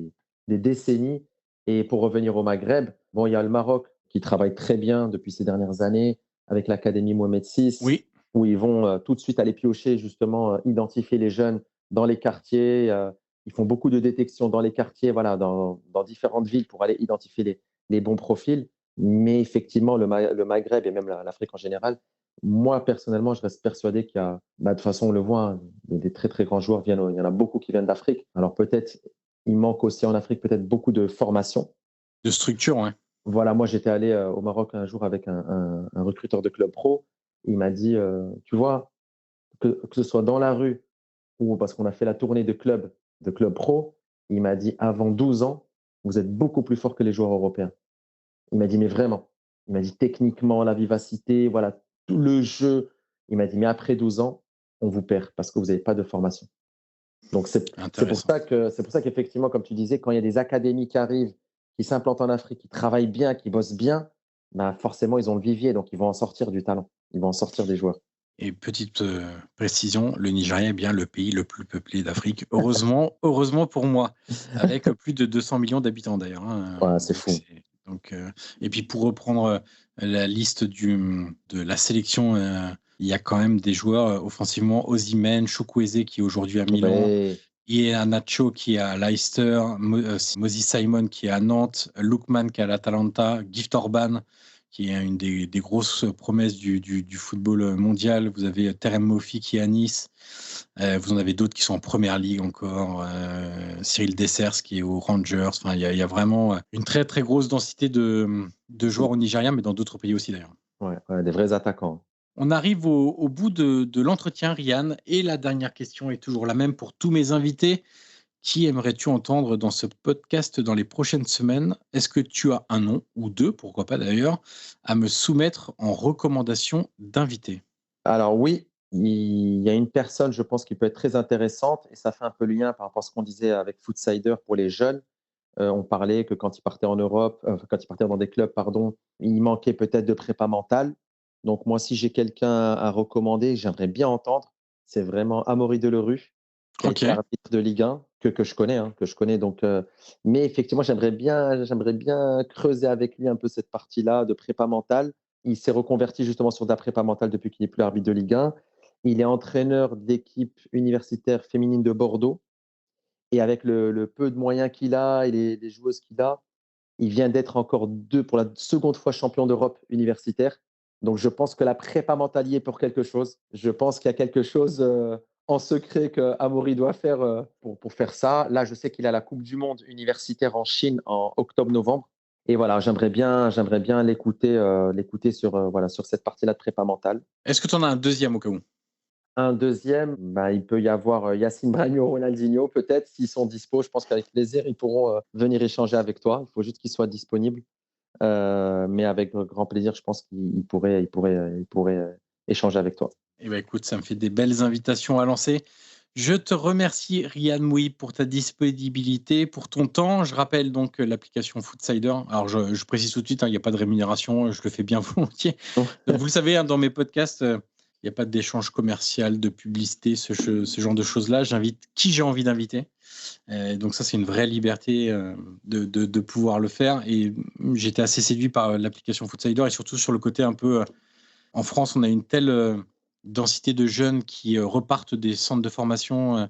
des décennies. Et pour revenir au Maghreb, bon, il y a le Maroc qui travaille très bien depuis ces dernières années avec l'Académie Mohamed VI, Oui. où ils vont tout de suite aller piocher, justement, identifier les jeunes dans les quartiers. Ils font beaucoup de détections dans les quartiers, voilà, dans différentes villes pour aller identifier les bons profils. Mais effectivement, le Maghreb et même l'Afrique en général, moi, personnellement, je reste persuadé qu'il y a, de toute façon, on le voit, hein, des très grands joueurs il y en a beaucoup qui viennent d'Afrique. Alors peut-être, il manque aussi en Afrique peut-être beaucoup de formation. De structure, ouais. Voilà, moi, j'étais allé au Maroc un jour avec un recruteur de club pro. Il m'a dit, tu vois, que ce soit dans la rue ou parce qu'on a fait la tournée de club pro, il m'a dit, avant 12 ans, vous êtes beaucoup plus fort que les joueurs européens. Il m'a dit, mais vraiment. Il m'a dit, techniquement, la vivacité, voilà, tout le jeu. Il m'a dit, mais après 12 ans, on vous perd parce que vous n'avez pas de formation. Donc, c'est pour ça qu'effectivement, comme tu disais, quand il y a des académies qui arrivent, qui s'implantent en Afrique, qui travaillent bien, qui bossent bien, bah forcément, ils ont le vivier, donc ils vont en sortir du talent. Ils vont en sortir des joueurs. Et petite précision, le Nigeria est bien le pays le plus peuplé d'Afrique. Heureusement pour moi, avec plus de 200 millions d'habitants d'ailleurs, hein. Ouais, c'est fou. Et puis pour reprendre la liste de la sélection, il y a quand même des joueurs offensivement, Osimhen, Chukwueze qui est aujourd'hui à Milan, Ouais. Iheanacho qui est à Leicester, Moses Simon qui est à Nantes, Lookman qui est à l'Atalanta, Gift Orban qui est une des grosses promesses du football mondial. Vous avez Terem Moffi qui est à Nice. Vous en avez d'autres qui sont en première ligue encore. Cyril Dessers qui est aux Rangers. Enfin, il y a vraiment une très grosse densité de joueurs au Nigeria, mais dans d'autres pays aussi d'ailleurs. Ouais, des vrais attaquants. On arrive au bout de l'entretien, Ryan. Et la dernière question est toujours la même pour tous mes invités. Qui aimerais-tu entendre dans ce podcast dans les prochaines semaines? Est-ce que tu as un nom, ou deux, pourquoi pas d'ailleurs, à me soumettre en recommandation d'invité? Alors oui, il y a une personne, je pense, qui peut être très intéressante et ça fait un peu lien par rapport à ce qu'on disait avec Footsider pour les jeunes. On parlait que quand ils partaient en Europe, quand ils partaient dans des clubs, pardon, il manquait peut-être de prépa mentale. Donc moi, si j'ai quelqu'un à recommander, j'aimerais bien entendre, c'est vraiment Amaury Delerue, qui a été arbitre de Ligue 1, que je connais, hein, que je connais. Donc, mais effectivement, j'aimerais bien creuser avec lui un peu cette partie-là de prépa mentale. Il s'est reconverti justement sur de la prépa mentale depuis qu'il n'est plus arbitre de Ligue 1. Il est entraîneur d'équipe universitaire féminine de Bordeaux. Et avec le peu de moyens qu'il a et les joueuses qu'il a, il vient d'être encore pour la seconde fois champion d'Europe universitaire. Donc, je pense que la prépa mentale y est pour quelque chose. Je pense qu'il y a quelque chose en secret qu'Amaury doit faire pour faire ça. Là, je sais qu'il a la Coupe du Monde universitaire en Chine en octobre-novembre. Et voilà, j'aimerais bien l'écouter sur cette partie-là de prépa mentale. Est-ce que tu en as un deuxième au cas où? Un deuxième, il peut y avoir Yassine Brahimi ou Ronaldinho, peut-être, s'ils sont dispo. Je pense qu'avec plaisir, ils pourront venir échanger avec toi. Il faut juste qu'ils soient disponibles. Mais avec grand plaisir, je pense qu'ils pourraient échanger avec toi. Eh ben, écoute, ça me fait des belles invitations à lancer. Je te remercie, Ryan Mouy, pour ta disponibilité, pour ton temps. Je rappelle donc l'application Footsider. Alors, je précise tout de suite, il n'y a pas de rémunération, je le fais bien volontiers. Vous le savez, dans mes podcasts, il n'y a pas d'échange commercial, de publicité, ce genre de choses-là. J'invite qui j'ai envie d'inviter. Donc ça, c'est une vraie liberté de pouvoir le faire. Et j'étais assez séduit par l'application Footsider et surtout sur le côté un peu... en France, on a une telle... densité de jeunes qui repartent des centres de formation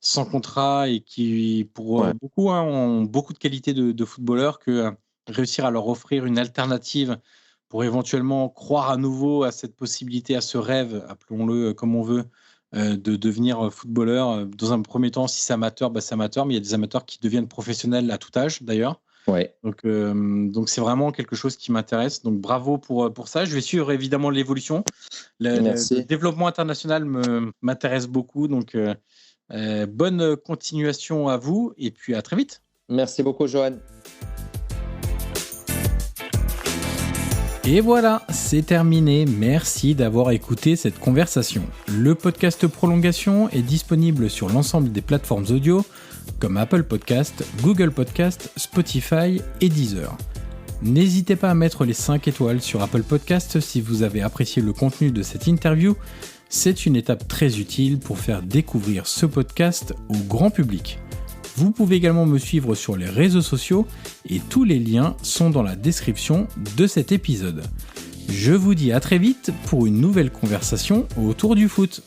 sans contrat et qui, pour beaucoup, ont beaucoup de qualités de footballeurs, que réussir à leur offrir une alternative pour éventuellement croire à nouveau à cette possibilité, à ce rêve, appelons-le comme on veut, de devenir footballeur. Dans un premier temps, si c'est amateur, c'est amateur, mais il y a des amateurs qui deviennent professionnels à tout âge, d'ailleurs. Ouais. Donc c'est vraiment quelque chose qui m'intéresse. Donc bravo pour ça. Je vais suivre évidemment l'évolution. Le développement international m'intéresse beaucoup. Donc bonne continuation à vous et puis à très vite. Merci beaucoup, Johan. Et voilà, c'est terminé. Merci d'avoir écouté cette conversation. Le podcast Prolongation est disponible sur l'ensemble des plateformes audio comme Apple Podcast, Google Podcast, Spotify et Deezer. N'hésitez pas à mettre les 5 étoiles sur Apple Podcast si vous avez apprécié le contenu de cette interview. C'est une étape très utile pour faire découvrir ce podcast au grand public. Vous pouvez également me suivre sur les réseaux sociaux et tous les liens sont dans la description de cet épisode. Je vous dis à très vite pour une nouvelle conversation autour du foot.